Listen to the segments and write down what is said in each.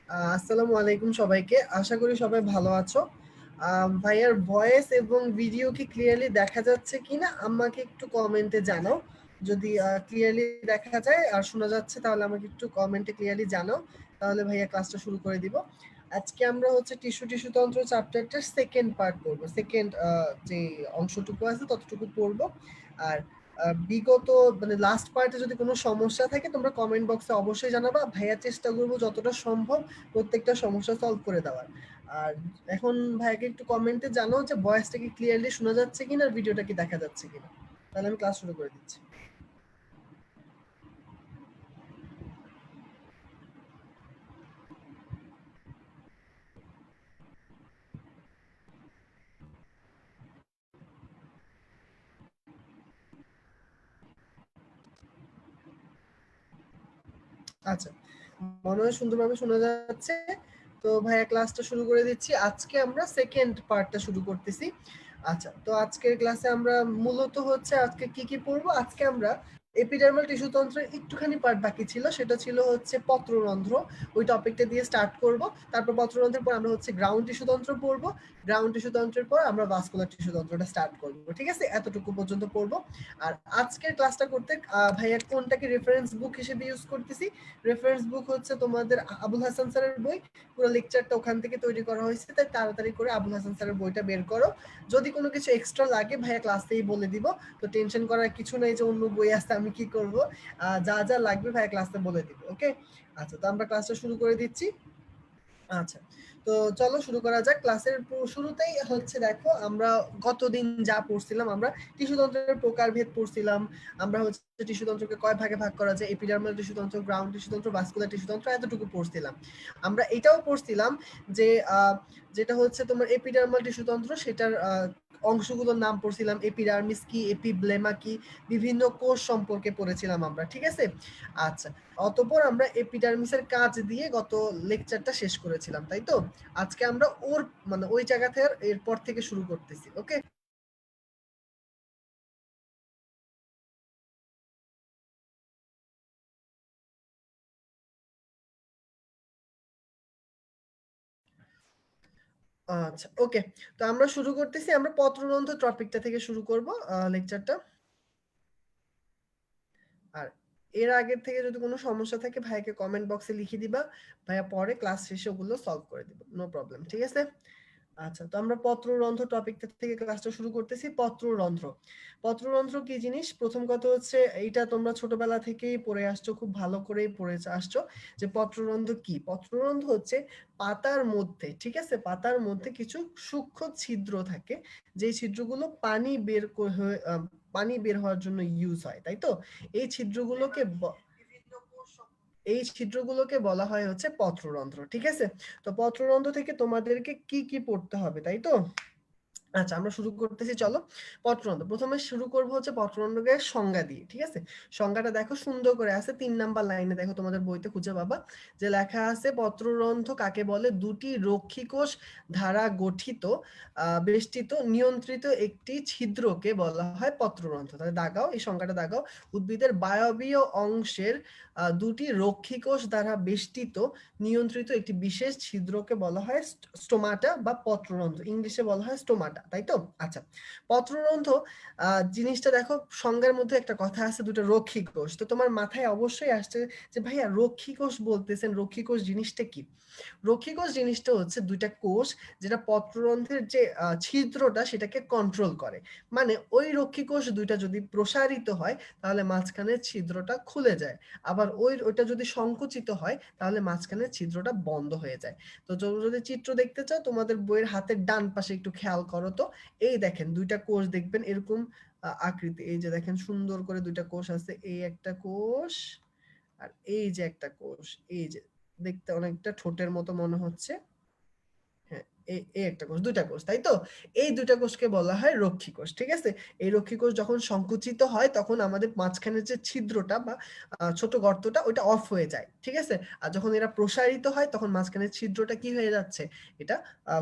আসসালামু আলাইকুম সবাইকে। আশা করি সবাই ভালো আছো। ভাইয়ার ভয়েস এবং ভিডিও কি ক্লিয়ারলি দেখা যাচ্ছে কিনা আমাকে একটু কমেন্টে জানাও। যদি ক্লিয়ারলি দেখা যায় আর শোনা যাচ্ছে তাহলে আমাকে একটু কমেন্টে ক্লিয়ারলি জানাও, তাহলে ভাইয়া ক্লাসটা শুরু করে দিব। আজকে আমরা হচ্ছে টিস্যু তন্ত্র চ্যাপ্টারটার সেকেন্ড পার্ট পড়বো। সেকেন্ড যে অংশটুকু আছে ততটুকু পড়বো। আর বিগত মানে লাস্ট পার্টে যদি কোনো সমস্যা থাকে তোমরা কমেন্ট বক্সে অবশ্যই জানাবা। ভাইয়া চেষ্টা করবো যতটা সম্ভব প্রত্যেকটা সমস্যা সলভ করে দেওয়ার। আর এখন ভাইয়াকে একটু কমেন্টে জানাও যে ভয়েসটা কি ক্লিয়ারলি শোনা যাচ্ছে কিনা আর ভিডিওটা কি দেখা যাচ্ছে কিনা, তাহলে আমি ক্লাস শুরু করে দিচ্ছি। আচ্ছা, মনে হয় সুন্দরভাবে শোনা যাচ্ছে। তো ভাইয়া ক্লাসটা শুরু করে দিচ্ছি। আজকে আমরা সেকেন্ড পার্টটা শুরু করতেছি। আচ্ছা, তো আজকের ক্লাসে আমরা মূলত হচ্ছে আজকে কি কি পড়বো। আজকে আমরা এপিডার্মাল টিস্যু তন্ত্রের একটুখানি পার্ট বাকি ছিল, সেটা ছিল হচ্ছে পত্ররন্ধ্র। ওই টপিকটা দিয়ে স্টার্ট করব। তারপর পত্ররন্ধ্রের পর আমরা হচ্ছে গ্রাউন্ড টিস্যু তন্ত্র পড়বো। গ্রাউন্ড টিস্যু তন্ত্রের পর আমরা ভাস্কুলার টিস্যু তন্ত্রটা স্টার্ট করব। ঠিক আছে, এতটুকু পর্যন্ত পড়বো। আর আজকের ক্লাসটা করতে ভাইয়া কোনটাকে রেফারেন্স বুক হিসেবে ইউজ করতেছি। রেফারেন্স বুক হচ্ছে তোমাদের আবুল হাসান স্যারের বই। পুরো লেকচারটা ওখান থেকে তৈরি করা হয়েছে, তাই তাড়াতাড়ি করে আবুল হাসান স্যারের বইটা বের করো। যদি কোনো কিছু এক্সট্রা লাগে ভাইয়া ক্লাসেই বলে দিব। তো টেনশন করার কিছু নেই যে অন্য বই আছে আমি কি করব। যা যা লাগবে ভাইয়া ক্লাসে বলে দিব। ওকে, আচ্ছা, তো আমরা ক্লাসটা শুরু করে দিচ্ছি। আচ্ছা, তো চলো শুরু করা যাক। ক্লাসের শুরুতেই হচ্ছে দেখো আমরা গতদিন যা পড়ছিলাম, আমরা টিস্যুতন্ত্রের প্রকারভেদ পড়ছিলাম। আমরা হচ্ছে টিস্যুতন্ত্রকে কয় ভাগে ভাগ করা যায়, এপিডার্মাল টিস্যুতন্ত্র, গ্রাউন্ড টিস্যুতন্ত্র, ভাস্কুলার টিস্যুতন্ত্র, এতটুকু পড়ছিলাম। আমরা এটাও পড়ছিলাম যে যেটা হচ্ছে তোমার এপিডার্মাল টিস্যুতন্ত্র, সেটার অংশগুলোর নাম পড়ছিলাম, এপিডার্মিস কি, এপিব্লেমা কি, বিভিন্ন কোষ সম্পর্কে পড়েছিলাম আমরা। ঠিক আছে, আচ্ছা। অতঃপর আমরা এপিডার্মিসের কাজ দিয়ে গত লেকচারটা শেষ করেছিলাম, তাই তো? আজকে আমরা ওর মানে ওই জায়গা থেকে এরপর থেকে শুরু করতেছি। ওকে, আচ্ছা, ওকে। তো আমরা শুরু করতেছি। আমরা পত্ররন্ধ্র টপিকটা থেকে শুরু করব লেকচারটা। আর এর আগের থেকে যদি কোনো সমস্যা থাকে ভাইকে কমেন্ট বক্সে লিখে দিবা। ভাইয়া পরে ক্লাস শেষে ওগুলো সলভ করে দিব, নো প্রবলেম। ঠিক আছে, আচ্ছা। তো আমরা পত্ররন্ধ্র টপিকটা থেকে ক্লাসটা শুরু করতেছি। পত্ররন্ধ্র, পত্ররন্ধ্র কি জিনিস? প্রথম কথা হচ্ছে এইটা তোমরা ছোটবেলা থেকেই পড়ে আসছো, খুব ভালো করেই পড়ে আসছো যে পত্ররন্ধ্র কি। পত্ররন্ধ্র হচ্ছে পাতার মধ্যে, ঠিক আছে, পাতার মধ্যে কিছু সূক্ষ্ম ছিদ্র থাকে, যে ছিদ্রগুলো পানি বের হওয়ার জন্য ইউজ হয়, তাই তো? এই ছিদ্রগুলোকে এই ছিদ্রগুলোকে বলা হয় হচ্ছে পত্ররন্ধ্র। ঠিক আছে, তো পত্ররন্ধ্র থেকে তোমাদেরকে কি কি পড়তে হবে, তাই তো? আচ্ছা, আমরা শুরু করতেছি, চলো। পত্ররন্ধ্র, প্রথমে শুরু করব হচ্ছে পত্ররন্ধ্রকে সংজ্ঞা দিয়ে। ঠিক আছে, সংজ্ঞাটা দেখো সুন্দর করে আছে ৩ নাম্বার লাইনে, দেখো তোমাদের বইতে খুঁজে পাবা যে লেখা আছে পত্ররন্ধ্র কাকে বলে, দুটি রক্ষীকোষ দ্বারা গঠিত বেষ্টিত নিয়ন্ত্রিত একটি ছিদ্রকে বলা হয় পত্ররন্ধ্র। তাহলে দাগাও, এই সংজ্ঞাটা দাগাও। উদ্ভিদের বায়বীয় অংশের দুটি রক্ষীকোষ দ্বারা বেষ্টিত নিয়ন্ত্রিত একটি বিশেষ ছিদ্রকে বলা হয় স্টোমাটা বা পত্ররন্ধ্র। ইংলিশে বলা হয় স্টোমাটা, তাই তো? আচ্ছা, পত্ররন্ধ্র জিনিসটা দেখো, সংজ্ঞার মধ্যে একটা কথা আছে দুটো রক্ষী কোষ। তো তোমার মাথায় অবশ্যই আসছে যে ভাইয়া রক্ষী কোষ বলতেছেন, রক্ষী কোষ জিনিসটা কি? রক্ষীকোষ জিনিসটা হচ্ছে দুইটা কোষ, যেটা পত্ররন্ধ্রের যে ছিদ্রটা সেটাকে কন্ট্রোল করে। মানে ওই রক্ষীকোষ দুইটা যদি প্রসারিত হয় তাহলে মাঝখানের ছিদ্রটা খুলে যায়, আবার ওইটা যদি সংকুচিত হয় তাহলে মাঝখানের ছিদ্রটা বন্ধ হয়ে যায়। তো যদি চিত্র দেখতে চাও তোমাদের বইয়ের হাতের ডান পাশে একটু খেয়াল করো তো। এই দেখেন দুইটা কোষ দেখবেন এরকম আকৃতি, এই যে দেখেন সুন্দর করে দুইটা কোষ আছে, এই একটা কোষ আর এই যে একটা কোষ, এই যে দেখতে অনেকটা ঠোঁটের মতো মনে হচ্ছে। হ্যাঁ, এই একটা কোষ, দুইটা কোষ, তাই তো? এই দুইটা কোষকে বলা হয় রক্ষী কোষ, ঠিক আছে? এই রক্ষী কোষ যখন সংকুচিত হয় তখন আমাদের মাঝখানের যে ছিদ্রটা বা ছোট গর্তটা ওইটা অফ হয়ে যায়, ঠিক আছে? আর যখন এরা প্রসারিত হয় তখন মাঝখানের ছিদ্রটা কি হয়ে যাচ্ছে, এটা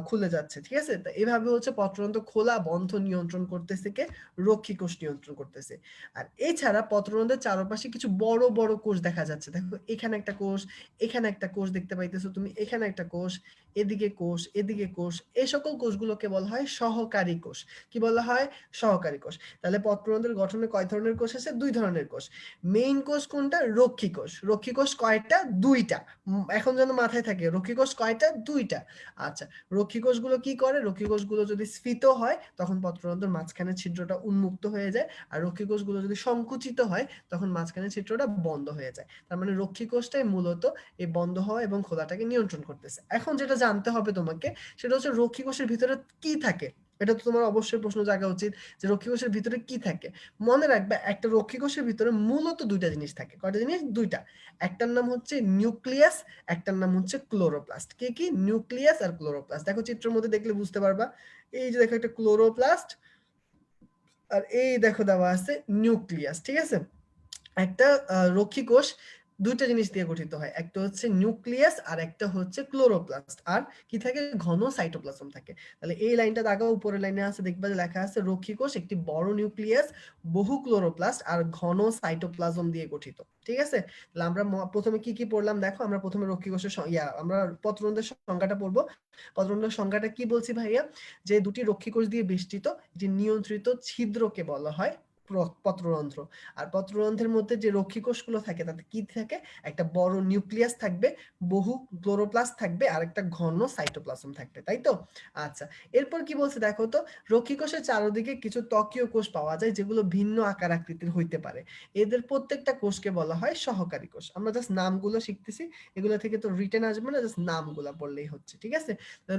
খুলে যাচ্ছে, ঠিক আছে? তো এভাবে হচ্ছে পত্ররন্ধ্র খোলা বন্ধ নিয়ন্ত্রণ করতেছে কে, রক্ষী কোষ নিয়ন্ত্রণ করতেছে। আর এছাড়া পত্ররন্ধ্রের চারপাশে কিছু বড় বড় কোষ দেখা যাচ্ছে, দেখো এখানে একটা কোষ, এখানে একটা কোষ দেখতে পাইতেছো তুমি, এখানে একটা কোষ, এদিকে কোষ, এদিকে কোষ, এই সকল কোষগুলোকে বলা হয় সহকারী কোষ। কি বলা হয়? সহকারী কোষ। তাহলে পত্ররন্ধ্রের গঠনে কয় ধরনের কোষ আছে? দুই ধরনের কোষ। মেইন কোষ কোনটা? রক্ষী কোষ। রক্ষী কোষ কয়টা? দুইটা। এখন যেন মাথায় থাকে, রক্ষী কোষ কয়টা? দুইটা। আচ্ছা, রক্ষী কোষগুলো কি করে? রক্ষী কোষগুলো যদি স্ফীত হয় তখন পত্ররন্ধ্রের মাঝখানে ছিদ্রটা উন্মুক্ত হয়ে যায়, আর রক্ষী কোষগুলো যদি সংকুচিত হয় তখন মাঝখানে ছিদ্রটা বন্ধ হয়ে যায়। তার মানে রক্ষী কোষটাই মূলত এই বন্ধ হওয়া এবং খোলাটাকে নিয়ন্ত্রণ করতেছে। এখন যেটা জানতে হবে তোমাকে সেটা হচ্ছে রক্ষী কোষের ভিতরে কি থাকে। এটা তো তোমার অবশ্যই প্রশ্ন জাগা উচিত যে রক্ষী কোষের ভিতরে কি থাকে। মনে রাখবে একটা রক্ষী কোষের ভিতরে মূলত দুইটা জিনিস থাকে। কয়টা জিনিস? দুইটা। একটার নাম হচ্ছে নিউক্লিয়াস, একটার নাম হচ্ছে ক্লোরোপ্লাস্ট। কি কি? নিউক্লিয়াস আর ক্লোরোপ্লাস্ট। দেখো চিত্রের মধ্যে দেখলে বুঝতে পারবা। এই যে দেখো একটা ক্লোরোপ্লাস্ট, আর এই দেখো দেওয়া আছে নিউক্লিয়াস, ঠিক আছে? একটা রক্ষী কোষ দুইটা জিনিস দিয়ে গঠিত হয়, একটা হচ্ছে নিউক্লিয়াস আর একটা হচ্ছে ক্লোরোপ্লাস্ট, আর কি থাকে? ঘন সাইটোপ্লাজম থাকে। তাহলে এই লাইনটা দাগাও, উপরের লাইনে আছে দেখবা যে লেখা আছে রক্ষী কোষ একটি বড় নিউক্লিয়াস, বহু ক্লোরোপ্লাস্ট আর ঘন সাইটোপ্লাজম দিয়ে গঠিত, ঠিক আছে? তাহলে আমরা প্রথমে কি কি পড়লাম দেখো। আমরা প্রথমে রক্ষী কোষের আমরা পত্ররন্ধ্রের সংজ্ঞাটা পড়বো। পত্ররন্ধ্রের সংজ্ঞাটা কি বলছি ভাইয়া? যে দুটি রক্ষী কোষ দিয়ে বেষ্টিত যে নিয়ন্ত্রিত ছিদ্রকে বলা হয় পত্ররন্ধ্র। আর পত্ররন্ধ্রের মধ্যে যে রক্ষী কোষগুলো থাকে তাতে কি থাকে? একটা বড় নিউক্লিয়াস থাকবে, বহু ক্লোরোপ্লাস্ট থাকবে আর একটা ঘন সাইটোপ্লাজম থাকবে, তাই তো? আচ্ছা, এরপর কি বলছে দেখো তো। রক্ষী কোষের চারদিকে কিছু ত্বকীয় কোষ পাওয়া যায় যেগুলো ভিন্ন আকার আকৃতির হইতে পারে। এদের প্রত্যেকটা কোষকে বলা হয় সহকারী কোষ। আমরা জাস্ট নামগুলো শিখতেছি, এগুলো থেকে তো রিটেন আসবে না, জাস্ট নামগুলো পড়লেই হচ্ছে, ঠিক আছে?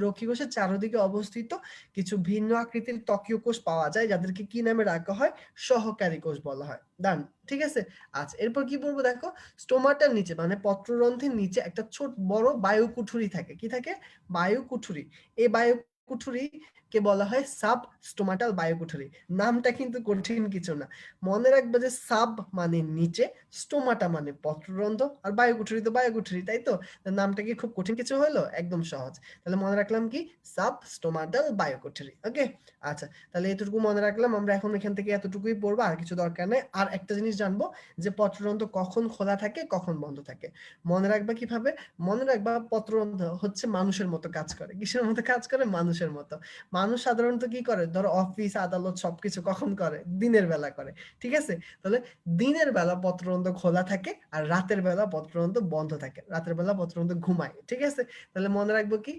রক্ষী কোষের চারদিকে অবস্থিত কিছু ভিন্ন আকৃতির ত্বকীয় কোষ পাওয়া যায় যাদেরকে কি নামে রাখা হয়? সহকারী কোষ বলা হয়। ডান, ঠিক আছে? আচ্ছা, এরপর কি বলবো দেখো। স্টোমাটার নিচে মানে পত্ররন্ধ্রের নিচে একটা ছোট বড় বায়ুকুঠুরি থাকে। কি থাকে? বায়ুকুঠুরি। এই বায়ুকুঠুরি কে বলা হয় সাব স্টোমাটাল বায়ুকুঠুরি। নামটা কিন্তু কঠিন কিছু না। মনে রাখবে যে সাব মানে নিচে, স্টোমাটা মানে পত্ররন্ধ্র, আর বায়ুকুঠুরি তো বায়ুকুঠুরি, তাই তো? নামটা কি খুব কঠিন কিছু হলো? একদম সহজ। তাহলে মনে রাখলাম কি? Sub stomatal বায়ুকুঠুরি। ওকে, আচ্ছা, তাহলে এতটুকু মনে রাখলাম। আমরা এখন এখান থেকে এতটুকুই পড়বো, আর কিছু দরকার নেই। আর একটা জিনিস জানবো যে পত্ররন্ধ্র কখন খোলা থাকে কখন বন্ধ থাকে। মনে রাখবা কিভাবে? মনে রাখবা পত্ররন্ধ্র হচ্ছে মানুষের মতো কাজ করে। কিসের মতো কাজ করে? মানুষের মতো। মানুষ সাধারণত কি করে? ধরো অফিস আদালত সবকিছু কখন করে? দিনের বেলা করে, ঠিক আছে? তাহলে দিনের বেলা পত্ররন্ধ্র খোলা থাকে আর রাতের বেলা পত্ররন্ধ্র বন্ধ থাকে। রাতের বেলা পত্ররন্ধ্র ঘুমায়, ঠিক আছে? তাহলে মনে রাখবো কি?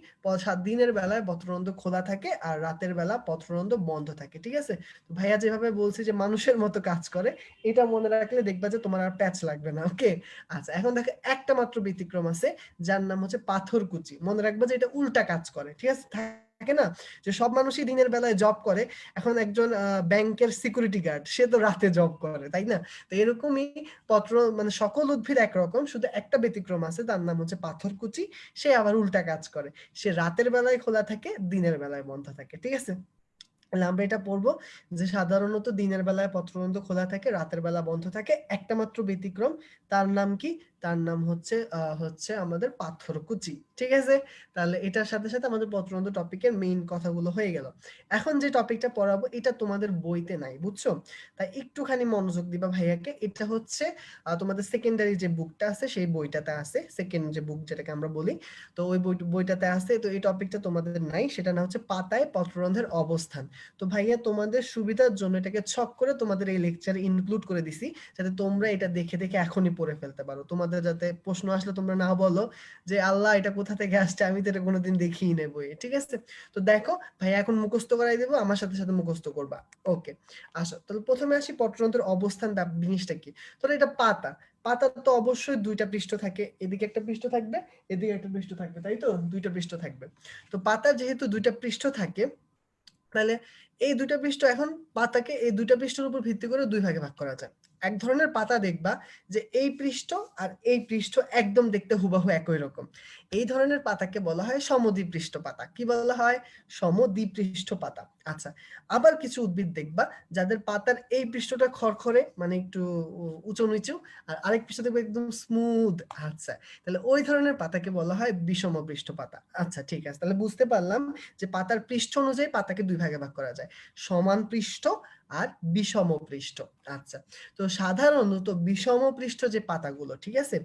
দিনের বেলায় পত্ররন্ধ্র খোলা থাকে আর রাতের বেলা পত্ররন্ধ্র বন্ধ থাকে, ঠিক আছে? ভাইয়া যেভাবে বলছি যে মানুষের মতো কাজ করে, এটা মনে রাখলে দেখবা যে তোমার আর প্যাচ লাগবে না। ওকে, আচ্ছা, এখন দেখো একটা মাত্র ব্যতিক্রম আছে যার নাম হচ্ছে পাথরকুচি। মনে রাখবা যে এটা উল্টা কাজ করে, ঠিক আছে? থাকে না যে সব মানুষই দিনের বেলায় জব করে, এখন একজন ব্যাংকের সিকিউরিটি গার্ড সে তো রাতে জব করে, তাই না? তো এরকমই পত্র মানে সকল উদ্ভিদ একরকম, শুধু একটা ব্যতিক্রম আছে, তার নাম হচ্ছে পাথরকুচি। সে আবার উল্টা কাজ করে, সে রাতের বেলায় খোলা থাকে, দিনের বেলায় বন্ধ থাকে, ঠিক আছে? তাহলে আমরা এটা পড়বো যে সাধারণত দিনের বেলায় পত্ররন্ধ্র খোলা থাকে, রাতের বেলা বন্ধ থাকে। একটা মাত্র ব্যতিক্রম, তার নাম কি? তার নাম হচ্ছে আমাদের পাথরকুচি, ঠিক আছে? তাহলে এটার সাথে সাথে আমাদের পত্ররন্ধ্র টপিকের মেইন কথাগুলো হয়ে গেল। এখন যে টপিকটা পড়াবো এটা তোমাদের বইতে নাই, বুঝছো? তাই একটুখানি মনোযোগ দিবা ভাইয়াকে। এটা হচ্ছে তোমাদের সেকেন্ডারি যে বুকটা আছে সেই বইটাতে আছে, সেকেন্ড যে বুক যেটাকে আমরা বলি, তো ওই বইটাতে আছে। তো এই টপিকটা তোমাদের নাই, সেটা না হচ্ছে পাতায় পত্ররন্ধ্রের অবস্থান। তো ভাইয়া তোমাদের সুবিধার জন্য এটাকে ছক করে তোমাদের এই লেকচারে ইনক্লুড করে দিছি, যাতে তোমরা এটা দেখে দেখে এখনই পড়ে ফেলতে পারো। তোমাদের যাতে প্রশ্ন আসলে তোমরা না বলো যে আল্লাহ এটা কোথা থেকে আসছে, আমি তো এটা কোনোদিন দেখিই নেই বইয়ে, ঠিক আছে? তো দেখো ভাইয়া এখন মুখস্থ করাই দেবো, আমার সাথে সাথে মুখস্থ করবা। ওকে, আসো তাহলে প্রথমে আসি পত্ররন্ধ্রের অবস্থান জিনিসটা কি। তাহলে এটা পাতা। পাতা তো অবশ্যই দুইটা পৃষ্ঠ থাকে, এদিকে একটা পৃষ্ঠ থাকবে, এদিকে একটা পৃষ্ঠ থাকবে, তাই তো? দুইটা পৃষ্ঠ থাকবে। তো পাতা যেহেতু দুইটা পৃষ্ঠ থাকে, তাহলে এই দুইটা পৃষ্ঠ এখন পাতাকে এই দুইটা পৃষ্ঠের উপর ভিত্তি করে দুই ভাগে ভাগ করা যায়। এক ধরনের পাতা দেখবা যে এই পৃষ্ঠ আর এই পৃষ্ঠ একদম দেখতে হুবহু একই রকম। এই ধরনের পাতাকে বলা হয় সমদ্বিপৃষ্ঠ পাতা। কি বলা হয়? সমদ্বিপৃষ্ঠ পাতা। আচ্ছা, আবার কিছু উদ্ভিদ দেখবা যাদের পাতার এই পৃষ্ঠটা খড়খড়ে, মানে একটু উঁচু নিচু, আর আরেক পৃষ্ঠ দেখবে একদম স্মুথ। আচ্ছা, তাহলে ওই ধরনের পাতাকে বলা হয় বিষমপৃষ্ঠ পাতা। আচ্ছা ঠিক আছে, তাহলে বুঝতে পারলাম যে পাতার পৃষ্ঠ অনুযায়ী পাতাকে দুই ভাগে ভাগ করা যায়, সমান পৃষ্ঠ আর বিষম পৃষ্ঠ। আচ্ছা, তো সাধারণত বিষম পৃষ্ঠ যে পাতাগুলো, ঠিক আছে,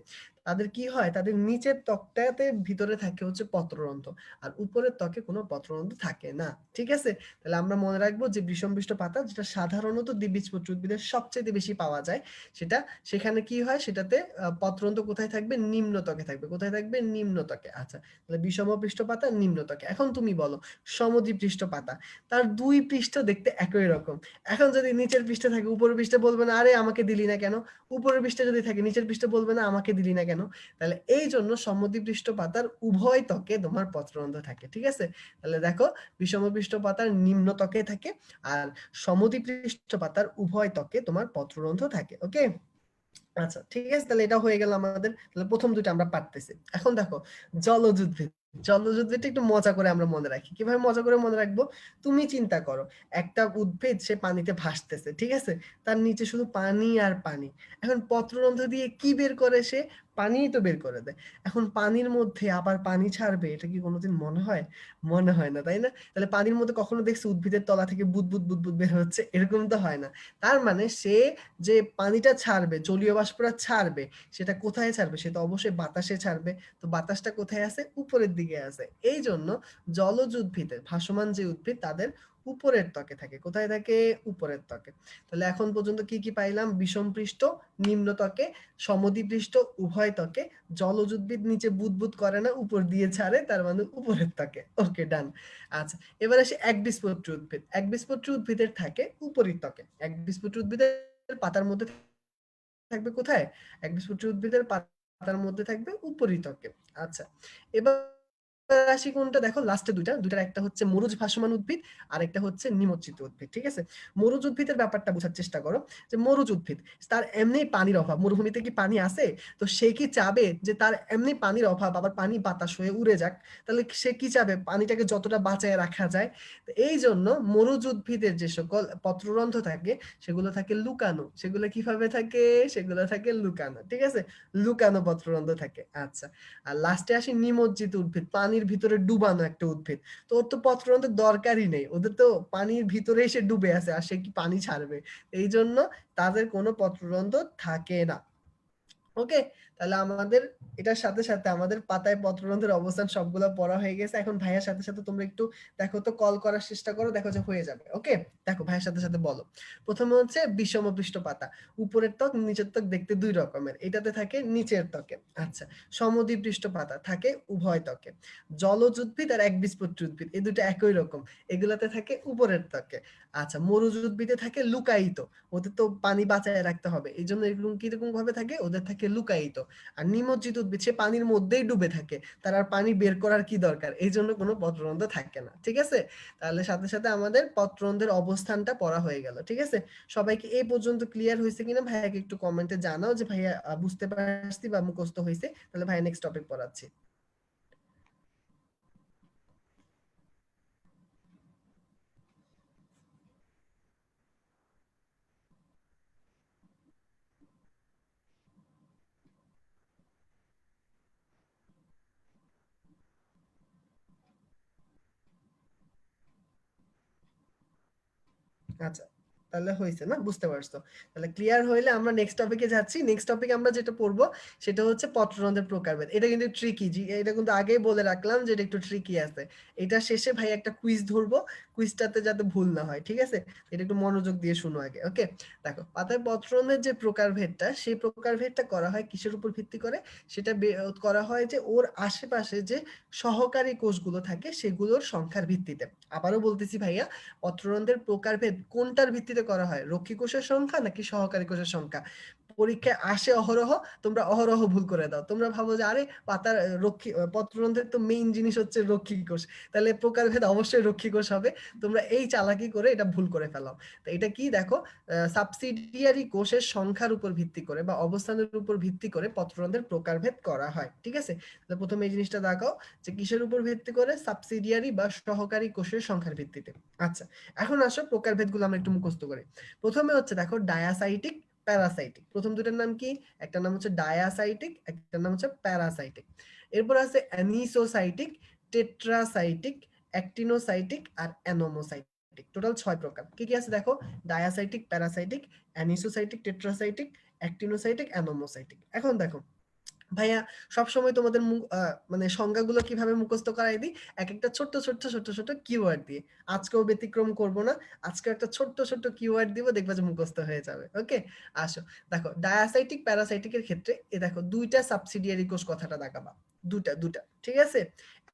তাদের কি হয়, তাদের নিচের ত্বকটাতে ভিতরে থাকে হচ্ছে পত্ররন্ধ্র, আর উপরের ত্বকে কোনো পত্ররন্ধ্র থাকে না। ঠিক আছে, তাহলে আমরা মনে রাখবো যে বিষম পৃষ্ঠ পাতা, যেটা সাধারণত দ্বিবীজপত্রী উদ্ভিদের সবচেয়ে বেশি পাওয়া যায়, সেটা, সেখানে কি হয়, সেটাতে পত্ররন্ধ্র কোথায় থাকবে? নিম্ন ত্বকে থাকবে। কোথায় থাকবে? নিম্ন ত্বকে। আচ্ছা, তাহলে বিষম পৃষ্ঠ পাতা নিম্ন ত্বকে। এখন তুমি বলো সমদ্বিপৃষ্ঠ পাতা, তার দুই পৃষ্ঠ দেখতে একই রকম। এখন যদি নিচের পৃষ্ঠে থাকে, উপরের পৃষ্ঠে বলবে না আরে আমাকে দিলি না কেন, উপরের পৃষ্ঠে যদি থাকে নিচের পৃষ্ঠে বলবে না আমাকে দিলি না কেন। তাহলে এই জন্য সমদ্বিপৃষ্ঠ পাতার উভয় ত্বকে তোমার পত্ররন্ধ্র থাকে। ঠিক আছে, তাহলে দেখো বিষমপৃষ্ঠ পাতার নিম্ন ত্বকে থাকে, আর সমদ্বিপৃষ্ঠ পাতার উভয় ত্বকে তোমার পত্ররন্ধ্র থাকে। ওকে, আচ্ছা ঠিক আছে, তাহলে এটা হয়ে গেল আমাদের। তাহলে প্রথম দুটো আমরা পারতেছি। এখন দেখো জলজ উদ্ভিদ। জলজ উদ্ভিদটা একটু মজা করে আমরা মনে রাখি। কিভাবে মজা করে মনে রাখবো? তুমি চিন্তা করো, একটা উদ্ভিদ সে পানিতে ভাসতেছে, ঠিক আছে, তার নিচে শুধু পানি আর পানি। এখন পত্ররন্ধ্র দিয়ে কি বের করে সে? পানিই তো বের করে দেয়। এখন পানির মধ্যে আবার পানি ছাড়বে, এটা কি কোনোদিন মনে হয়? মনে হয় না, তাই না? তাহলে পানির মধ্যে কখনো দেখছি উদ্ভিদের তলা থেকে বুদবুদ বুদবুদ বের হচ্ছে? এরকম তো হয় না। তার মানে সে যে পানিটা ছাড়বে, জলীয় বাষ্পটা ছাড়বে, সেটা কোথায় ছাড়বে? সে তো অবশ্যই বাতাসে ছাড়বে। তো বাতাসটা কোথায় আছে? উপরের দিকে আছে। এই জন্য জলজ উদ্ভিদের, ভাসমান যে উদ্ভিদ, তাদের উপরের ত্বকে থাকে। কোথায় থাকে? উপরের ত্বকে। তাহলে এখন পর্যন্ত কি কি পাইলাম? বিষম পৃষ্ঠ, নিম্ন ত্বকে, সমদ্বিপৃষ্ঠ, উভয় ত্বকে। জলজ উদ্ভিদ নিচে বুদবুদ করে না, উপর দিয়ে ছাড়ে, তার মানে উপরের ত্বকে। ওকে, ডান। আচ্ছা, এবার আসি একবীজপত্রী উদ্ভিদ। একবীজপত্রী উদ্ভিদের থাকে উপরি ত্বকে। একবীজপত্রী উদ্ভিদের পাতার মধ্যে থাকবে কোথায়? একবীজপত্রী উদ্ভিদের পাতার মধ্যে থাকবে উপরিত্বকে। আচ্ছা, এবার আসি কোনটা, দেখো লাস্টে দুইটার একটা হচ্ছে মরুজ ভাসমান উদ্ভিদ, আর একটা হচ্ছে নিমজ্জিত উদ্ভিদ। ঠিক আছে, মরুজ উদ্ভিদের ব্যাপারটা বোঝার চেষ্টা করো। যে মরুজ উদ্ভিদ, তার এমনি পানির অভাব, মরুভূমিতে কি পানি আছে? তো সে কি চাবে যে তার এমনি পানির অভাব, আবার পানি বাতাস হয়ে উড়ে যাক? তাহলে সে কি চাবে? পানিটাকে যতটা বাঁচায় রাখা যায়। তো এই জন্য মরুজ উদ্ভিদের যে সকল পত্ররন্ধ্র থাকে, সেগুলো থাকে লুকানো। সেগুলো কিভাবে থাকে? সেগুলো থাকে লুকানো। ঠিক আছে, লুকানো পত্ররন্ধ্র থাকে। আচ্ছা, আর লাস্টে আসি নিমজ্জিত উদ্ভিদ, পানির ভিতরে ডুবানো একটা উদ্ভিদ। তো ওর তো পত্ররন্ধ্রের দরকারই নেই, ওদের তো পানির ভিতরে এসে ডুবে আছে, আর সে কি পানি ছাড়বে? এই জন্য তাদের কোনো পত্ররন্ধ্র থাকে না। ওকে, তাহলে আমাদের এটার সাথে সাথে আমাদের পাতায় পত্ররন্ধ্রের অবস্থান সবগুলো পড়া হয়ে গেছে। এখন ভাইয়ার সাথে সাথে তোমরা একটু দেখো তো, কল করার চেষ্টা করো, দেখো যে হয়ে যাবে। ওকে, দেখো ভাইয়ের সাথে সাথে বলো। প্রথমে হচ্ছে বিষমপৃষ্ঠ পাতা, উপরের ত্বক নিচের ত্বক দেখতে দুই রকমের, এটাতে থাকে নিচের ত্বকে। আচ্ছা, সমদ্বিপৃষ্ঠ পাতা থাকে উভয় ত্বকে। জলজ উদ্ভিদ আর একবীজপত্রী উদ্ভিদ, এই দুটো একই রকম, এগুলাতে থাকে উপরের ত্বকে। আচ্ছা, মরুজ উদ্ভিদে থাকে লুকায়িত, ওদের তো পানি বাঁচায় রাখতে হবে, এই জন্য এরকম কিরকম ভাবে থাকে, ওদের থাকে লুকায়িত। আর নিমজ্জিত উদ্ভিদ, সে পানির মধ্যেই ডুবে থাকে, তার আর পানি বের করার কি দরকার, এই জন্য কোনো পত্ররন্ধ্র থাকে না। ঠিক আছে, তাহলে সাথে সাথে আমাদের পত্ররন্ধ্রের অবস্থানটা পড়া হয়ে গেল। ঠিক আছে, সবাইকে এই পর্যন্ত ক্লিয়ার হয়েছে কিনা ভাইয়াকে একটু কমেন্টে জানাও যে ভাইয়া বুঝতে পারছি বা মুখস্থ হয়েছে। তাহলে ভাইয়া নেক্সট টপিক পড়াচ্ছি। আচ্ছা, তাহলে হয়েছে না? বুঝতে পারছো? তাহলে ক্লিয়ার হইলে আমরা নেক্সট টপিকে যাচ্ছি। নেক্সট টপিকে আমরা যেটা পড়বো সেটা হচ্ছে পত্ররন্ধ্রের প্রকারভেদ। এটা কিন্তু ট্রিকি, জি এটা কিন্তু আগেই বলে রাখলাম যে এটা একটু ট্রিকি আছে। এটা শেষে ভাই একটা কুইজ ধরবো, কুইজটাতে যাতে ভুল না হয়। ঠিক আছে, এটা একটু মনোযোগ দিয়ে শুনো আগে। ওকে, দেখো পাতায় পত্ররন্ধ্রের যে প্রকারভেদটা, সেই প্রকারভেদটা করা হয় কিসের উপর ভিত্তি করে? সেটা করা হয় যে ওর আশেপাশে যে সহকারী কোষগুলো থাকে সেগুলোর সংখ্যার ভিত্তিতে। আবারও বলতেছি ভাইয়া, পত্ররন্ধ্রের প্রকারভেদ কোনটার ভিত্তিতে করা হয়? রক্ষী কোষের সংখ্যা নাকি সহকারী কোষের সংখ্যা? পরীক্ষায় আসে অহরহ, তোমরা অহরহ ভুল করে দাও। তোমরা ভাবো যে আরে পাতার পত্ররন্ধ্রের তো মেইন জিনিস হচ্ছে রক্ষী কোষ, তাহলে প্রকারভেদ অবশ্যই রক্ষী কোষ হবে। তোমরা এই চালাকি করে এটা ভুল করে ফেলাও। তো এটা কি দেখো, সাবসিডিয়ারি কোষের সংখ্যার উপর ভিত্তি করে বা অবস্থানের উপর ভিত্তি করে পত্ররন্ধ্রের প্রকারভেদ করা হয়। ঠিক আছে, তাহলে প্রথমে এই জিনিসটা দেখাও যে কিসের উপর ভিত্তি করে, সাবসিডিয়ারি বা সহকারী কোষের সংখ্যার ভিত্তিতে। আচ্ছা, এখন আসো প্রকারভেদগুলো আমরা একটু মুখস্থ করি। প্রথমে হচ্ছে দেখো ডায়াসাইটিক, প্যারাসাইটিক। প্রথম দুটার নাম কি? একটা নাম হচ্ছে ডায়াসাইটিক, একটা নাম হচ্ছে প্যারাসাইটিক। এরপর আছে অ্যানিসোসাইটিক, টেট্রাসাইটিক, অ্যাক্টিনোসাইটিক আর অ্যানোমোসাইটিক। টোটাল 6 প্রকার। কি কি আছে দেখো, ডায়াসাইটিক, প্যারাসাইটিক, অ্যানিসোসাইটিক, টেট্রাসাইটিক, অ্যাক্টিনোসাইটিক, অ্যানোমোসাইটিক। এখন দেখো ভাইয়া, সবসময় তোমাদের মানে সংজ্ঞাগুলো কিভাবে মুখস্থ করাই দিই, এক একটা ছোট্ট ছোট্ট ছোট্ট ছোট্ট কিওয়ার্ড দিয়ে। আজকেও ব্যতিক্রম করব না, আজকে একটা ছোট্ট ছোট্ট কিওয়ার্ড দিব, দেখবা যে মুখস্থ হয়ে যাবে। ওকে, আসো দেখো ডায়াসাইটিক প্যারাসাইটিকের ক্ষেত্রে এ দেখো দুইটা সাবসিডিয়ারি কোষ কথাটা দেখাবা, দুটা দুটা, ঠিক আছে।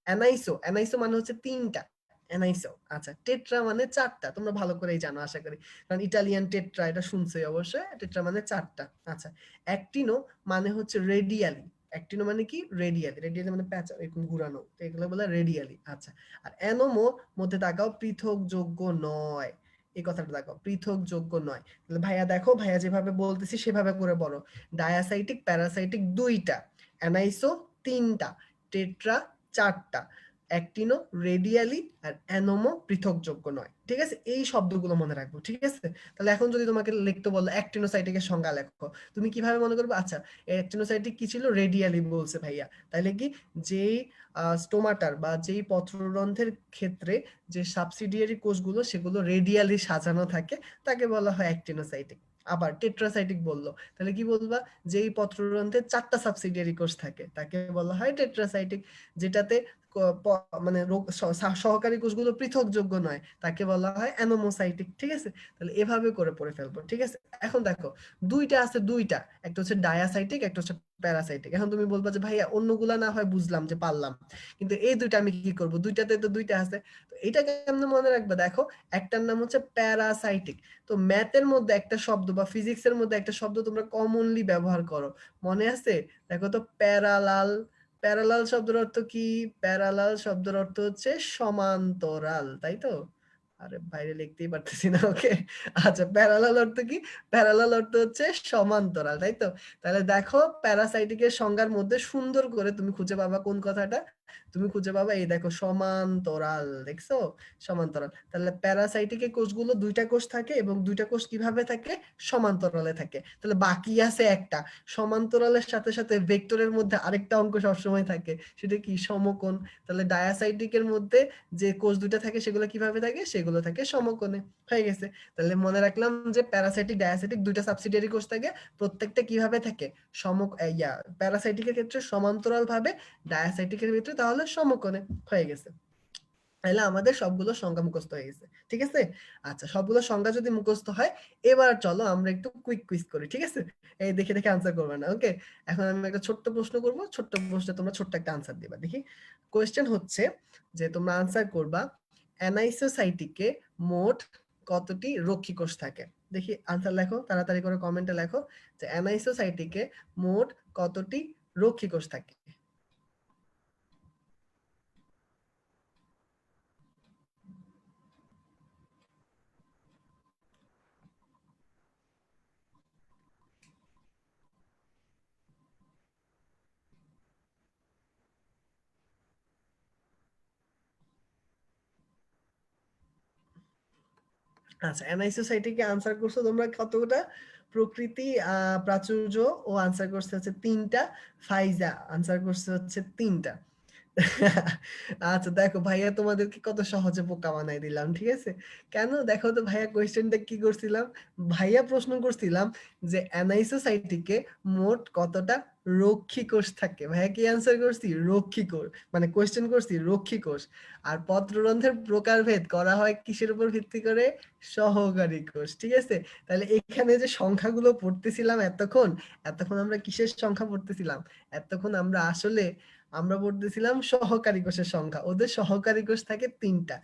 অ্যানাইসো, অ্যানাইসো মানে হচ্ছে তিনটা, অ্যানাইসো। আচ্ছা, টেট্রা মানে চারটা, তোমরা ভালো করেই জানো আশা করি, কারণ ইটালিয়ান টেট্রা এটা শুনছোই অবশ্যই, টেট্রা মানে চারটা। আচ্ছা, অ্যাক্টিনো মানে হচ্ছে রেডিয়ালি, অ্যাক্টিনো মানে কি, রেডিয়ালি, রেডিয়ালি মানে প্যাঁচা এরকম ঘুরানো, তো এগুলো বলে রেডিয়ালি। আচ্ছা, আর অ্যানোমো মধ্যে তাকাও, পৃথক যোগ্য নয়, এই কথাটা দেখো, পৃথক যোগ্য নয়। তাহলে ভাইয়া দেখো, ভাইয়া যেভাবে বলতেছি সেভাবে করে বলো। ডায়াসাইটিক প্যারাসাইটিক দুইটা, অ্যানাইসো তিনটা, টেট্রা চারটা, অ্যাক্টিনো রেডিয়ালি, আর অ্যানোমো পৃথকযোগ্য নয়। ঠিক আছে, এই শব্দগুলো মনে রাখবো। ঠিক আছে, তাহলে এখন যদি তোমাকে লিখতে বলো অ্যাক্টিনোসাইটিকের সংজ্ঞা লেখো, তুমি কিভাবে মনে করবে? আচ্ছা, অ্যাক্টিনোসাইটিক কি ছিল? রেডিয়ালি বলছে ভাইয়া, তাহলে কি, যেই স্টোমাটার বা যেই পত্ররন্ধ্রের ক্ষেত্রে যে সাবসিডিয়ারি কোষগুলো সেগুলো রেডিয়ালি সাজানো থাকে তাকে বলা হয় অ্যাক্টিনোসাইটিক। আবার টেট্রাসাইটিক বললো, তাহলে কি বলবা? যেই পত্ররন্ধ্রে চারটা সাবসিডিয়ারি কোষ থাকে তাকে বলা হয় টেট্রাসাইটিক। যেটাতে মানে সহকারী কোষগুলো পৃথকযোগ্য নয় তাকে বলা হয় অ্যানোমোসাইটিক। ঠিক আছে, তাহলে এভাবে করে পড়ে ফেলবো। ঠিক আছে, এখন দেখো দুইটা আছে, দুইটা, একটা হচ্ছে ডায়াসাইটিক, একটা হচ্ছে প্যারাসাইটিক। এখন তুমি বলবা যে ভাইয়া অন্যগুলা না হয় বুঝলাম যে পারলাম, কিন্তু এই দুইটা আমি কি করব? দুইটাতে তো দুইটা আছে, তো এটা কেমনে মনে রাখবে? দেখো, একটার নাম হচ্ছে প্যারাসাইটিক। তো ম্যাথের মধ্যে একটা শব্দ বা ফিজিক্সের মধ্যে একটা শব্দ তোমরা কমনলি ব্যবহার করো, মনে আছে? দেখো তো, প্যারালাল। প্যারালাল শব্দের অর্থ কি? প্যারালাল শব্দের অর্থ হচ্ছে সমান্তরাল, তাই তো? আরে বাইরে লিখতেই পারতেছি না। ওকে, আচ্ছা, প্যারালাল অর্থ কি? প্যারালাল অর্থ হচ্ছে সমান্তরাল, তাই তো? তাহলে দেখো, প্যারাসাইটিকের সংজ্ঞার মধ্যে সুন্দর করে তুমি খুঁজে পাবা কোন কথাটা, তুমি খুঁজে পাবা এই দেখো, সমান্তরাল। দেখছো, সমান্তরাল। তাহলে প্যারাসাইটিকে কোষগুলো দুইটা কোষ থাকে, এবং দুইটা কোষ কিভাবে থাকে? সমান্তরালে থাকে। তাহলে বাকি আছে একটা, সমান্তরালের সাথে সাথে ভেক্টরের মধ্যে আরেকটা অঙ্ক সবসময় থাকে, সেটা কি? সমকোণ। তাহলে ডায়াসাইটিকের মধ্যে যে কোষ দুটো থাকে সেগুলো কিভাবে থাকে? সেগুলো থাকে সমকোণে। হয়ে গেছে। তাহলে মনে রাখলাম যে প্যারাসাইটিক ডায়াসাইটিক দুইটা সাবসিডিয়ারি কোষ থাকে, প্রত্যেকটা কিভাবে থাকে? প্যারাসাইটিকের ক্ষেত্রে সমান্তরাল ভাবে, ডায়াসাইটিকের ভিতরে তাহলে সমকোণে। হয়ে গেছে, তাহলে আমাদের সবগুলো সংখ্যা মুখস্থ হয়ে গেছে। ঠিক আছে, আচ্ছা, সবগুলো সংখ্যা যদি মুখস্থ হয়, এবার চলো আমরা একটু কুইক কুইজ করি। ঠিক আছে, এই দেখে দেখে আনসার করবে না। ওকে, এখন আমি একটা ছোট্ট প্রশ্ন করব, ছোট্ট প্রশ্নে তোমরা ছোট্ট একটা আনসার দিবা। দেখি, কোয়েশ্চেন হচ্ছে যে তোমরা আনসার করবা, অ্যানাইসোসাইটিকে মোট কতটি রক্ষী কোষ থাকে? দেখি আনসার লেখো, তাড়াতাড়ি করে কমেন্টে লেখো যে অ্যানাইসোসাইটিকে মোট কতটি রক্ষী কোষ থাকে। আচ্ছা, এনআই সোসাইটিকে আনসার করছো তোমরা কতটা? প্রকৃতি, প্রাচুর্য ও আনসার করছে হচ্ছে তিনটা, ফাইজা আনসার করছে হচ্ছে তিনটা। আচ্ছা দেখো, ভাইয়া তোমাদেরকে কত সহজে বোকা বানাই দিলাম। ঠিক আছে, কেন দেখো তো, ভাইয়া কোয়েশ্চেনটা কি করছিলাম? ভাইয়া প্রশ্ন করছিলাম যে অ্যানাইসোসাইটিকে মোট কতটা রক্ষী কোষ থাকে। ভাইয়া কি অ্যান্সার করছি? রক্ষী কোষ, মানে কোয়েশ্চেন করছি রক্ষী কোষ। আর পত্ররন্ধ্রের প্রকারভেদ করা হয় কিসের উপর ভিত্তি করে? সহকারী কোষ। ঠিক আছে, তাহলে এখানে যে সংখ্যাগুলো পড়তেছিলাম এতক্ষণ, এতক্ষণ আমরা কিসের সংখ্যা পড়তেছিলাম? এতক্ষণ আমরা আসলে আমরা পড়তেছিলাম সহকারী কোষের সংখ্যা, ওদের সহকারী কোষ থাকে 3টা,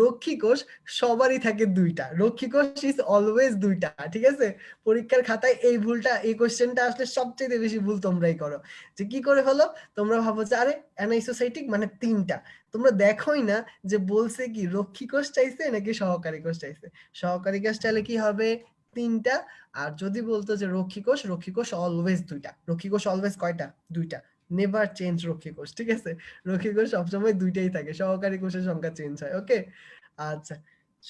রক্ষী কোষ সবারই থাকে 2টা, রক্ষী কোষ ইজ অলওয়েজ 2টা, ঠিক আছে? পরীক্ষার খাতায় এই ভুলটা, এই কোশ্চেনটা আসলে সবচেয়ে বেশি ভুল তোমরাই করো, যে কি করে হলো, তোমরা ভাবো যে আরে অ্যানাইসোসাইটিক মানে 3টা, তোমরা দেখোই না যে বলছে কি রক্ষী কোষ চাইছে নাকি সহকারী কোষ চাইছে। সহকারী কোষ চাইলে কি হবে 3টা, আর যদি বলতো যে রক্ষী কোষ, রক্ষী কোষ অলওয়েজ 2টা, রক্ষী কোষ অলওয়েজ কয়টা? 2টা, নেভার চেঞ্জ রক্ষী কোষ, ঠিক আছে? রক্ষী কোষ সবসময় 2টাই থাকে, সহকারী কোষের সংখ্যা চেঞ্জ হয়। ওকে, আচ্ছা,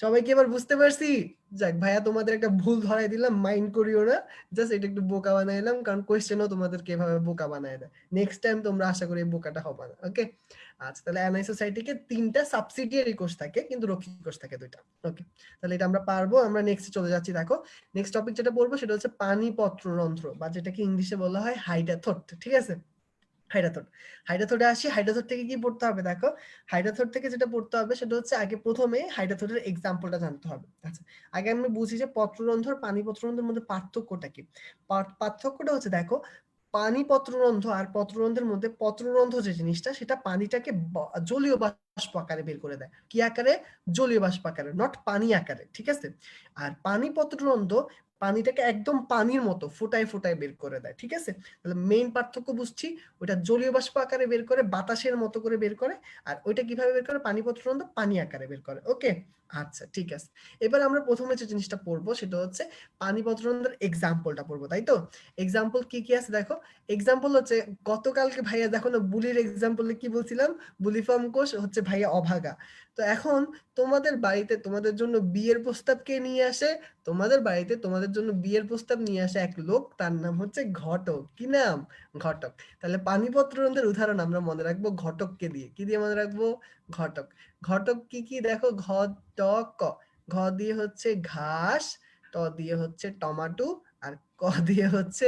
সবাই কি এবার বুঝতে পারছি? যাক ভাইয়া তোমাদের একটা ভুল ধরাই দিলাম, মাইন্ড করিও না, জাস্ট এটা একটু বোকা বানাইলাম, কারণ কোয়েশ্চেনও তোমাদেরকে এভাবে বোকা বানায় দেয়। নেক্সট টাইম তোমরা আশা করি এই বোকাটা হবে না। ওকে, আচ্ছা, তাহলে অ্যানাইসোসাইটিকে 3টা সাবসিডিয়ারি কোষ থাকে, কিন্তু রক্ষী কোষ থাকে 2টা। ওকে, তাহলে এটা আমরা পারবো। আমরা নেক্সট চলে যাচ্ছি। দেখো নেক্সট টপিক যেটা পড়বো সেটা হচ্ছে পানিপত্ররন্ধ্র, বা যেটাকে ইংলিশে বলা হয় হাইডাথোট, ঠিক আছে? হাইডাথোট, হাইডাথোটে আসি। হাইডাথোট থেকে কি পড়তে হবে? দেখো হাইডাথোট থেকে যেটা পড়তে হবে সেটা হচ্ছে আগে প্রথমে হাইডাথোটের এক্সাম্পলটা জানতে হবে। আচ্ছা, আগে আমি বুঝি যে পত্ররন্ধ্র আর পানিপত্ররন্ধ্রের মধ্যে পার্থক্যটা কি। পার্থক্যটা হচ্ছে, দেখো পানিপত্ররন্ধ্র আর পত্ররন্ধ্রের মধ্যে পত্ররন্ধ্র যে জিনিসটা, সেটা পানিটাকে জলীয় বাষ্প আকারে বের করে দেয়। কি আকারে? জলীয় বাষ্প আকারে, নট পানি আকারে, ঠিক আছে? আর পানিপত্ররন্ধ্র পানিটাকে একদম পানির মতো ফোটায় ফোটায় বের করে দেয়, ঠিক আছে? তাহলে মেইন পার্থক্য বুঝছি, ওটা জলীয় বাষ্প আকারে বের করে, বাতাসের মতো করে বের করে, আর ওইটা কিভাবে বের করে? পানিপত্ররন্ধ্র পানি আকারে বের করে। ওকে, আচ্ছা ঠিক আছে। এবার আমরা প্রথমে যে জিনিসটা পড়বো সেটা হচ্ছে পানিপত্ররন্ধ্রের এক্সাম্পলটা পড়বো, তাই তো? এক্সাম্পল কি কি আছে দেখো। এক্সাম্পল হচ্ছে, গতকালকে ভাইয়া দেখো না বুলির এক্সাম্পলে কি বলছিলাম, বুলিফর্ম কোষ হচ্ছে ভাইয়া অভাগা। তো এখন তোমাদের বাড়িতে তোমাদের জন্য বিয়ের প্রস্তাব কে নিয়ে আসে? তোমাদের বাড়িতে তোমাদের জন্য বিয়ের প্রস্তাব নিয়ে আসে এক লোক, তার নাম হচ্ছে ঘটক। কি নাম? ঘটক। তাহলে পানিপত্ররন্ধ্রের উদাহরণ আমরা মনে রাখবো ঘটককে দিয়ে। কি দিয়ে মনে রাখবো? ঘটক। ঘটক কি কি দেখো, ঘ ট ক। ঘ দিয়ে হচ্ছে ঘাস, ট দিয়ে হচ্ছে টমাটো, আর ক দিয়ে হচ্ছে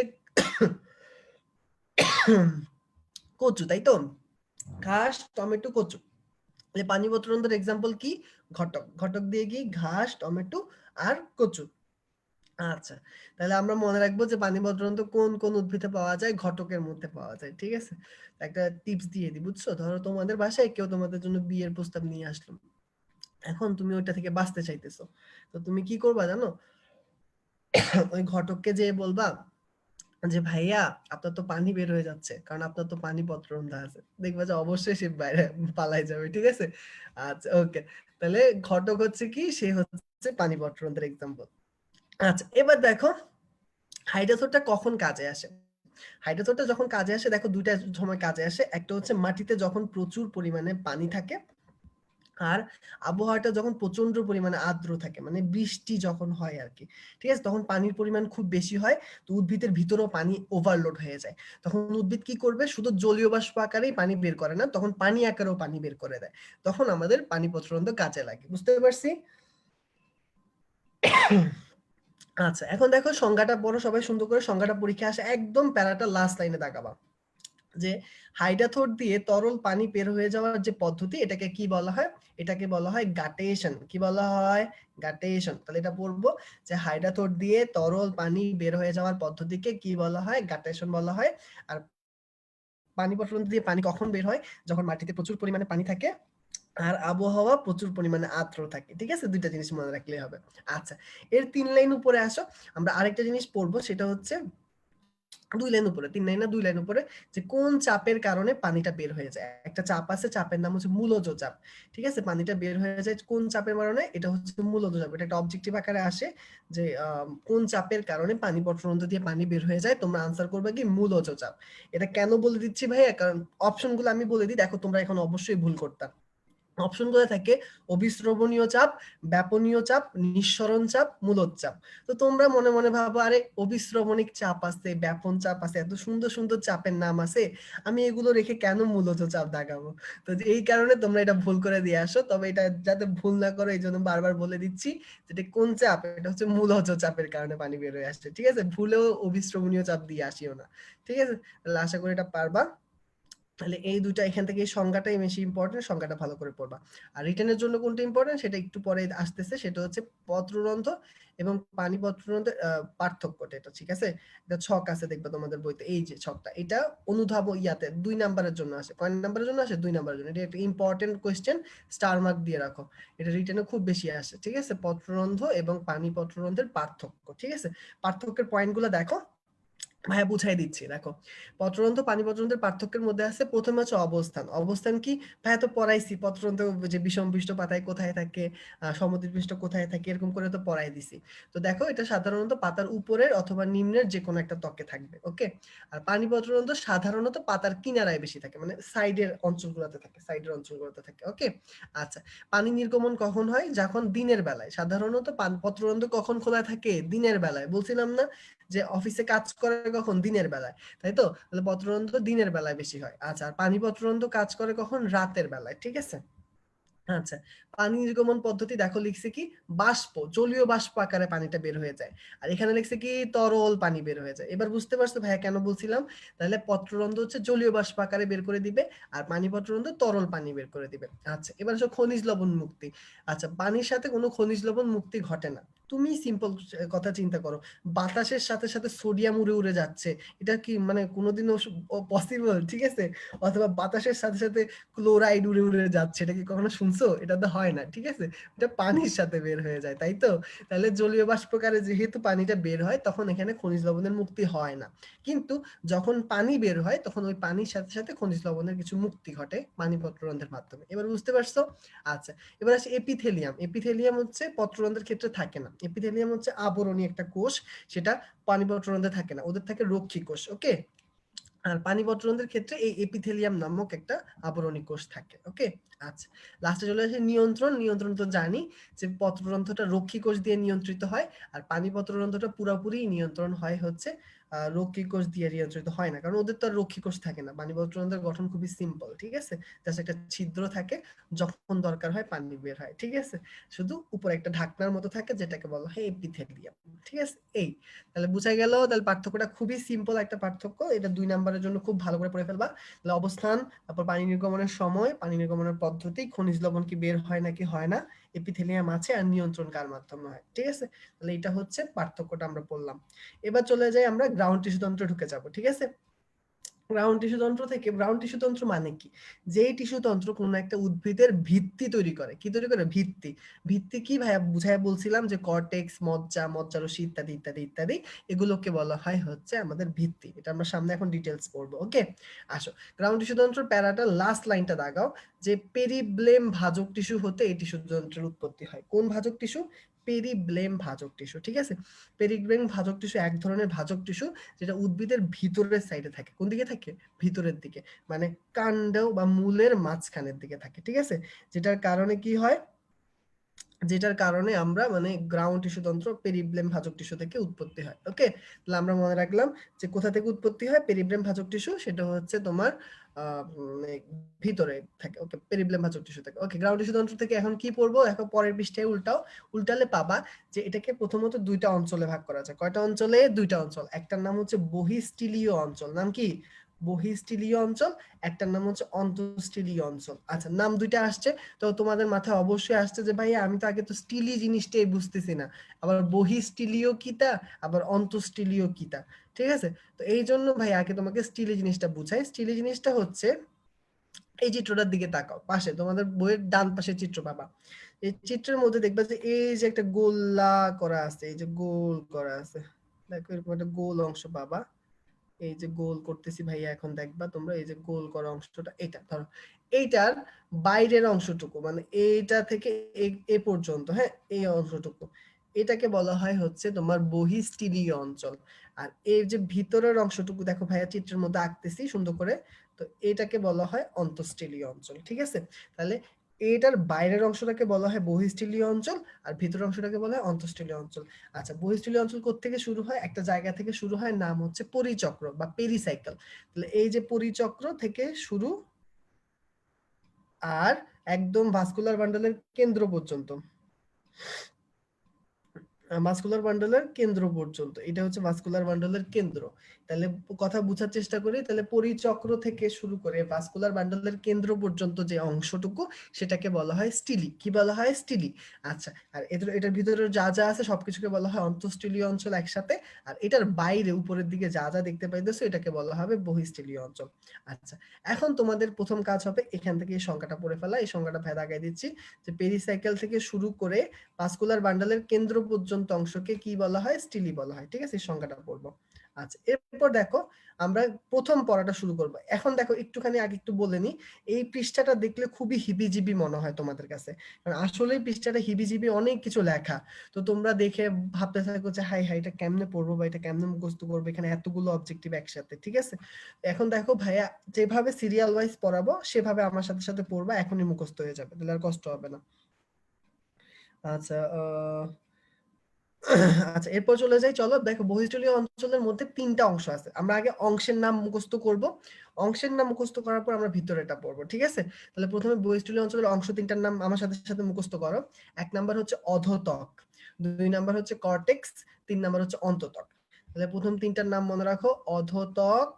কচু, তাই তো? ঘাস, টমেটো, কচু। পানিপত্ররন্ধ্রের এক্সাম্পল কি? ঘটক। ঘটক দিয়ে কি? ঘাস, টমেটো আর কচু। আচ্ছা, তাহলে আমরা মনে রাখবো যে পানিপত্ররন্ধ্র কোন কোন উদ্ভিদে পাওয়া যায়? ঘটকের মধ্যে পাওয়া যায়, ঠিক আছে? একটা টিপস দিয়ে দিই, বুঝছো? ধরো তোমাদের বাসায় কেউ তোমাদের জন্য বিয়ের প্রস্তাব নিয়ে আসলো, এখন তুমি ওইটা থেকে বাঁচতে চাইতেছো, তো তুমি কি করবা জানো? ওই ঘটককে যে বলবা যে ভাইয়া আপনার তো পানি বের হয়ে যাচ্ছে, কারণ আপনার তো পানিপত্ররন্ধ্র আছে। দেখবা যে অবশ্যই সে বাইরে পালাই যাবে, ঠিক আছে? আচ্ছা ওকে, তাহলে ঘটক হচ্ছে কি? সে হচ্ছে পানিপত্ররন্ধ্রের এক্সাম্পল। আচ্ছা, এবার দেখো হাইড্রোথোরটা কখন কাজে আসে। হাইড্রোথোরটা যখন কাজে আসে, দেখো দুইটা সময় কাজে আসে। একটা হচ্ছে মাটিতে যখন প্রচুর পরিমাণে পানি থাকে, আর আবহাওয়াটা যখন প্রচন্ড পরিমাণে আর্দ্র থাকে, মানে বৃষ্টি যখন হয় আর কি, ঠিক আছে? তখন পানির পরিমাণ খুব বেশি হয়, তো উদ্ভিদের ভিতরেও পানি ওভারলোড হয়ে যায়। তখন উদ্ভিদ কি করবে? শুধু জলীয় বাষ্প আকারেই পানি বের করে না, তখন পানি আকারেও পানি বের করে দেয়। তখন আমাদের পানি প্রচলন কাজে লাগে। বুঝতে পারছি? আচ্ছা, এখন দেখো সংজ্ঞাটা পড়ো সবাই সুন্দর করে। সংজ্ঞাটা পরীক্ষা আসে, একদম প্যারাটা লাস্ট লাইনে দাগাবা, যে হাইড্রাথোর দিয়ে তরল পানি বের হয়ে যাওয়ার যে পদ্ধতি, এটাকে কি বলা হয়? এটাকে বলা হয় গাটেশন। কি বলা হয়? গাটেশন। তাহলে এটা পড়বো যে হাইড্রাথোর দিয়ে তরল পানি বের হয়ে যাওয়ার পদ্ধতিকে কি বলা হয়? গাটেশন বলা হয়। আর পানি প্রসরণ দিয়ে পানি কখন বের হয়? যখন মাটিতে প্রচুর পরিমাণে পানি থাকে আর আবহাওয়া প্রচুর পরিমাণে আর্দ্র থাকে, ঠিক আছে? দুইটা জিনিস মনে রাখলেই হবে। আচ্ছা, এর 3 লাইন উপরে আসো, আমরা আরেকটা জিনিস পড়বো, সেটা হচ্ছে 2 লাইন উপরে, 3 লাইন না 2 লাইন উপরে, যে কোন চাপের কারণে পানিটা বের হয়ে যায়। একটা চাপ আছে, চাপের নাম হচ্ছে মূলজ চাপ, ঠিক আছে? পানিটা বের হয়ে যায় কোন চাপের কারণে? এটা হচ্ছে মূলজ চাপ। এটা একটা অবজেক্টিভ আকারে আসে, যে কোন চাপের কারণে পানি পত্ররন্ধ্র দিয়ে পানি বের হয়ে যায়। তোমরা আনসার করবে কি? মূলজ চাপ। এটা কেন বলে দিচ্ছি ভাইয়া, কারণ অপশনগুলো আমি বলে দিই, দেখো তোমরা এখন অবশ্যই ভুল করতা। অপশনগুলো থাকে অবিশ্রবণীয় চাপ, ব্যাপনীয় চাপ, নিঃসরণ চাপ, মূলদ চাপ। তো তোমরা মনে মনে ভাবো আরে অবিশ্রবণিক চাপ আছে, ব্যাপন চাপ আছে, এত সুন্দর সুন্দর চাপের নাম আছে, আমি এগুলো রেখে কেন মূলদ চাপ দাগাবো? তো এই কারণে তোমরা এটা ভুল করে দিয়ে আসো। তবে এটা যাতে ভুল না করো এই জন্য বারবার বলে দিচ্ছি, যেটা কোন চাপ, এটা হচ্ছে মূলজ চাপের কারণে পানি বের হয়ে আসছে, ঠিক আছে? ভুলেও অবিশ্রবণীয় চাপ দিয়ে আসিও না, ঠিক আছে? তাহলে আশা করি এটা পারবা। তাহলে এই দুইটা এখান থেকে এই সংজ্ঞাটাই বেশি ইম্পর্টেন্ট, সংজ্ঞাটা ভালো করে পড়বা। আর রিটেনের জন্য কোনটা ইম্পর্টেন্ট সেটা একটু পরে আসতেছে, সেটা হচ্ছে পত্ররন্ধ্র এবং পানি পত্ররন্ধ্রের পার্থক্যটা, এটা ঠিক আছে? এটা ছক আছে দেখবা তোমাদের বইতে, এই যে ছকটা, এটা অনুধাব ইয়াতে 2 নাম্বারের জন্য আসে। কয় নাম্বারের জন্য আসে? 2 নাম্বারের জন্য। এটা একটা ইম্পর্টেন্ট কোশ্চেন, স্টার মার্ক দিয়ে রাখো। এটা রিটেনে খুব বেশি আসে, ঠিক আছে? পত্ররন্ধ্র এবং পানি পত্ররন্ধ্রের পার্থক্য, ঠিক আছে? পার্থক্যের পয়েন্টগুলো দেখো, ভাইয়া বুঝাই দিচ্ছি, দেখো। পত্ররন্ধ্র পানি পত্ররন্ধ্রের পার্থক্যের মধ্যে আছে প্রথমে হচ্ছে অবস্থান। অবস্থান কি ভাইয়া তো পড়াইছি, পত্ররন্ধ্র যে বিষম পৃষ্ঠ পাতায় কোথায় থাকে, সমদ্বিপৃষ্ঠ কোথায় থাকে, এরকম করে তো পড়াই দিছি। তো দেখো এটা সাধারণত পাতার উপরের অথবা নিম্নের যে কোনো একটা ত্বকে থাকবে, ওকে। আর পানি পত্ররন্ধ্র সাধারণত পাতার কিনারায় বেশি থাকে, মানে সাইডের অঞ্চলগুলোতে থাকে, সাইডের অঞ্চলগুলোতে থাকে, ওকে। আচ্ছা, পানি নির্গমন কখন হয়? যখন দিনের বেলায়। সাধারণত পত্ররন্ধ্র কখন খোলা থাকে? দিনের বেলায়। বলছিলাম না যে অফিসে কাজ করে কখন? দিনের বেলায়, তাই তো? তাহলে পত্ররন্ধ্র দিনের বেলায় বেশি হয়। আচ্ছা, আর পানি পত্ররন্ধ্র কাজ করে কখন? রাতের বেলায়, ঠিক আছে? আচ্ছা, পানি নির্গমন পদ্ধতি দেখো লিখছে কি, বাষ্প, জলীয় বাষ্প আকারে পানিটা বের হয়ে যায়। আর এখানে লিখছে কি, তরল পানি বের হয়ে যায়। এবার বুঝতে পারছো ভাইয়া কেন বলছিলাম? তাহলে পত্ররন্ধ্র হচ্ছে জলীয় বাষ্প আকারে বের করে দিবে, আর পানি পত্ররন্ধ্র তরল পানি বের করে দিবে। আচ্ছা, এবার আসো খনিজ লবণ মুক্তি। আচ্ছা, পানির সাথে কোনো খনিজ লবণ মুক্তি ঘটে না। তুমি সিম্পল কথা চিন্তা করো, বাতাসের সাথে সাথে সোডিয়াম উড়ে উড়ে যাচ্ছে, এটা কি মানে কোনোদিনও পসিবল? ঠিক আছে? অথবা বাতাসের সাথে সাথে ক্লোরাইড উড়ে উড়ে যাচ্ছে, এটা কি কখনো শুনছো? এটা তো হয় না, ঠিক আছে? এটা পানির সাথে বের হয়ে যায়, তাই তো? তাহলে জলীয় বাষ্পকারে যেহেতু পানিটা বের হয়, তখন এখানে খনিজ লবণের মুক্তি হয় না। কিন্তু যখন পানি বের হয়, তখন ওই পানির সাথে সাথে খনিজ লবণের কিছু মুক্তি ঘটে পানি পত্ররন্ধ্রের মাধ্যমে। এবার বুঝতে পারছো? আচ্ছা, এবার আসে এপিথেলিয়াম। এপিথেলিয়াম হচ্ছে পত্ররন্ধ্রের ক্ষেত্রে থাকে না। এপিথেলিয়াম হচ্ছে আবরণী একটা কোষ, সেটা পানি পত্ররন্ধ্রে থাকে না, ওদের থাকে রক্ষী কোষ, ওকে। আর পানি পত্ররন্ধ্রের ক্ষেত্রে এই এপিথেলিয়াম নামক একটা আবরণী কোষ থাকে, ওকে। আচ্ছা, লাস্টে চলে আসে নিয়ন্ত্রণ। নিয়ন্ত্রণ তো জানি যে পত্ররন্ধ্রটা রক্ষী কোষ দিয়ে নিয়ন্ত্রিত হয়, আর পানি পত্ররন্ধ্রটা পুরোপুরি নিয়ন্ত্রণ হয় হচ্ছে রক্ষী কোষ দিয়ে নিয়ন্ত্রিত হয় না, কারণ ওদের তো আর রক্ষী কোষ থাকে না। পানি পত্ররন্ধ্রের গঠন খুবই সিম্পল, ঠিক আছে? জাস্ট একটা ছিদ্র থাকে, যখন দরকার হয় পানি বের হয়, ঠিক আছে? শুধু উপরে একটা ঢাকনার মতো থাকে, যেটাকে বলা হয় এপিথেলিয়াম, ঠিক আছে? এই, তাহলে বুঝা গেল। তাহলে পার্থক্যটা খুবই সিম্পল একটা পার্থক্য, এটা 2 নাম্বারের জন্য খুব ভালো করে পড়ে ফেলবা। তাহলে অবস্থান, তারপর পানি নির্গমনের সময়, পানি নির্গমনের পদ্ধতি, খনিজ লবণ কি বের হয় নাকি হয় না, এপিথেলিয়াম আছে, আর নিয়ন্ত্রণ কার মাধ্যমে হয়, ঠিক আছে? তাহলে এটা হচ্ছে পার্থক্যটা আমরা বললাম। এবার চলে যাই আমরা গ্রাউন্ড টিস্যু তন্ত্রে ঢুকে যাব, ঠিক আছে? গ্রাউন্ড টিস্যু তন্ত্র থেকে, গ্রাউন্ড টিস্যু তন্ত্র মানে কি? যেই টিস্যু তন্ত্র কোনো একটা উদ্ভিদের ভিত্তি তৈরি করে। কি তৈরি করে? ভিত্তি। ভিত্তি কি ভাইয়া বুঝাইয়া বলছিলাম যে কর্টেক্স, মজ্জা, মজ্জারসি ইত্যাদি ইত্যাদি ইত্যাদি, এগুলোকে বলা হয় হচ্ছে আমাদের ভিত্তি। এটা আমরা সামনে এখন ডিটেলস পড়বো, ওকে। আসো, গ্রাউন্ড টিস্যু তন্ত্র প্যারাটা লাস্ট লাইনটা দাগাও, যে পেরিব্লেম ভাজক টিস্যু হতে এই টিস্যু তন্ত্রের উৎপত্তি হয়। কোন ভাজক টিস্যু? পেরিব্লেম ভাজক টিস্যু, ঠিক আছে? পেরিব্লেম ভাজক টিস্যু এক ধরনের ভাজক টিস্যু, যেটা উদ্ভিদের ভিতরের সাইডে থাকে। কোন দিকে থাকে? ভিতরের দিকে, মানে কাণ্ড বা মূলের মাঝখানের দিকে থাকে, ঠিক আছে? যেটার কারণে কি হয়? যেটার কারণে আমরা মানে গ্রাউন্ড টিস্যু তন্ত্র পেরিব্লেম ভাজক টিস্যু থেকে উৎপত্তি হয়, ওকে। তাহলে আমরা মনে রাখলাম যে কোথা থেকে উৎপত্তি হয় পেরিব্লেম ভাজক টিস্যু, সেটা হচ্ছে তোমার মানে ভিতরে থাকে, ওকে। পেরিব্লেম ভাজক টিস্যু থেকে, ওকে। গ্রাউন্ড টিস্যু তন্ত্র থেকে এখন কি পড়বো? এখন পরের পৃষ্ঠায় উল্টাও, উল্টালে পাবা যে এটাকে প্রথমত 2টা অঞ্চলে ভাগ করা যায়। কয়টা অঞ্চলে? 2টা অঞ্চল। একটার নাম হচ্ছে বহিঃস্টিলীয় অঞ্চল। নাম কি? বহিঃস্টিলীয় অঞ্চল। একটার নাম হচ্ছে অন্তঃস্টিলীয় অঞ্চল। আচ্ছা, নাম 2টা আসছে, তো তোমাদের মাথায় অবশ্যই আসছে যে ভাই আমি তো আগে তো স্টিলি জিনিসটাই বুঝতেছি না, আবার বহিঃস্টিলীয় কিটা, আবার অন্তঃস্টিলীয় কিটা, ঠিক আছে? তো এই জন্য ভাই আগে তোমাকে স্টিলি জিনিসটা বুঝাই। স্টিলি জিনিসটা হচ্ছে, এই চিত্রটার দিকে তাকাও, পাশে তোমাদের বইয়ের ডান পাশে চিত্র পাবা। এই চিত্রের মধ্যে দেখবা যে এই যে একটা গোলা করা আছে, এই যে গোল করা আছে, দেখো এরকম একটা গোল অংশ পাবা। এই যে গোল করতেছি ভাইয়া, এখন দেখবা তোমরা এই যে গোল করা অংশটা, এটা ধরো এইটার বাইরের অংশটুকু, মানে এইটা থেকে এ পর্যন্ত, হ্যাঁ, এই অংশটুকু, এটাকে বলা হয় হচ্ছে তোমার বহিঃস্টিলীয় অঞ্চল। আর এই যে ভিতরের অংশটুকু দেখো ভাইয়া চিত্রের মধ্যে আঁকতেছি সুন্দর করে, তো এটাকে বলা হয় অন্তঃস্টিলীয় অঞ্চল, ঠিক আছে? তাহলে এটার বাইরের অংশটাকে বলা হয় বহিঃস্টিলীয় অঞ্চল, আর ভিতরের অংশটাকে বলা হয় অন্তঃস্টিলীয় অঞ্চল। আচ্ছা, বহিঃস্থলীয় অঞ্চল কোত্থেকে শুরু হয়? একটা জায়গা থেকে শুরু হয়, নাম হচ্ছে পরিচক্র বা পেরিসাইকেল। তাহলে এই যে পরিচক্র থেকে শুরু, আর একদম ভাস্কুলার বান্ডলের কেন্দ্র পর্যন্ত, ভাস্কুলার বান্ডলের কেন্দ্র পর্যন্ত, এটা হচ্ছে ভাস্কুলার বান্ডলের কেন্দ্র। তাহলে কথা বোঝার চেষ্টা করি। তাহলে পরিচক্র থেকে শুরু করে ভাস্কুলার বান্ডলের কেন্দ্র পর্যন্ত যে অংশটুকু সেটাকে বলা হয় স্টিলি। কি বলা হয়? স্টিলি। আচ্ছা, আর এটার ভিতরে যা যা আছে সবকিছুকে বলা হয় অন্তঃস্টিলীয় অঞ্চল একসাথে। আর এটার বাইরে উপরের দিকে যা যা দেখতে পাইতেছো এটাকে বলা হবে বহিঃস্থলীয় অঞ্চল। আচ্ছা, এখন তোমাদের প্রথম কাজ হবে এখান থেকে এই সংখ্যাটা পড়ে ফেলা। এই সংখ্যাটা ভাই দাগাই দিচ্ছি যে পেরিসাইকেল থেকে শুরু করে ভাস্কুলার বান্ডলের কেন্দ্র পর্যন্ত অংশকে কি বলা হয়? স্টিলি বলা হয়। ঠিক আছে, এই সংখ্যাটা পড়বো। আচ্ছা, এরপর দেখো আমরা প্রথম পড়াটা শুরু করব। এখন দেখো একটুখানি আগে একটু বলে নি, এই পৃষ্ঠাটা দেখলে খুবই হিবিজিবি মনে হয় তোমাদের কাছে, কারণ আসলে পৃষ্ঠাটা হিবিজিবি, অনেক কিছু লেখা। তো তোমরা দেখে ভাবতে থাকো যে হাই হাই এটা কেমনে পড়বো বা এটা কেমনে মুখস্থ করবো, এখানে এতগুলো অবজেক্টিভ একসাথে। ঠিক আছে, এখন দেখো ভাইয়া যেভাবে সিরিয়াল ওয়াইজ পড়াবো সেভাবে আমার সাথে সাথে পড়বা, এখনই মুখস্থ হয়ে যাবে, তাহলে আর কষ্ট হবে না। আচ্ছা, আচ্ছা এরপর চলে যাই। চলো দেখো বহিঃস্থলীয় অঞ্চলের মধ্যে 3টা অংশ আছে। আমরা আগে অংশের নাম মুখস্থ করব। অংশের নাম মুখস্থ করার পর আমরা ভিতরেটা পড়বো। ঠিক আছে, তাহলে প্রথমে বহিঃস্থলীয় অঞ্চলের অংশ 3টার নাম আমার সাথে সাথে মুখস্থ করো। 1 নাম্বার হচ্ছে অধোত্বক, 2 নাম্বার হচ্ছে কর্টেক্স, 3 নাম্বার হচ্ছে অন্তত্বক। তাহলে প্রথম 3টার নাম মনে রাখো, অধোত্বক,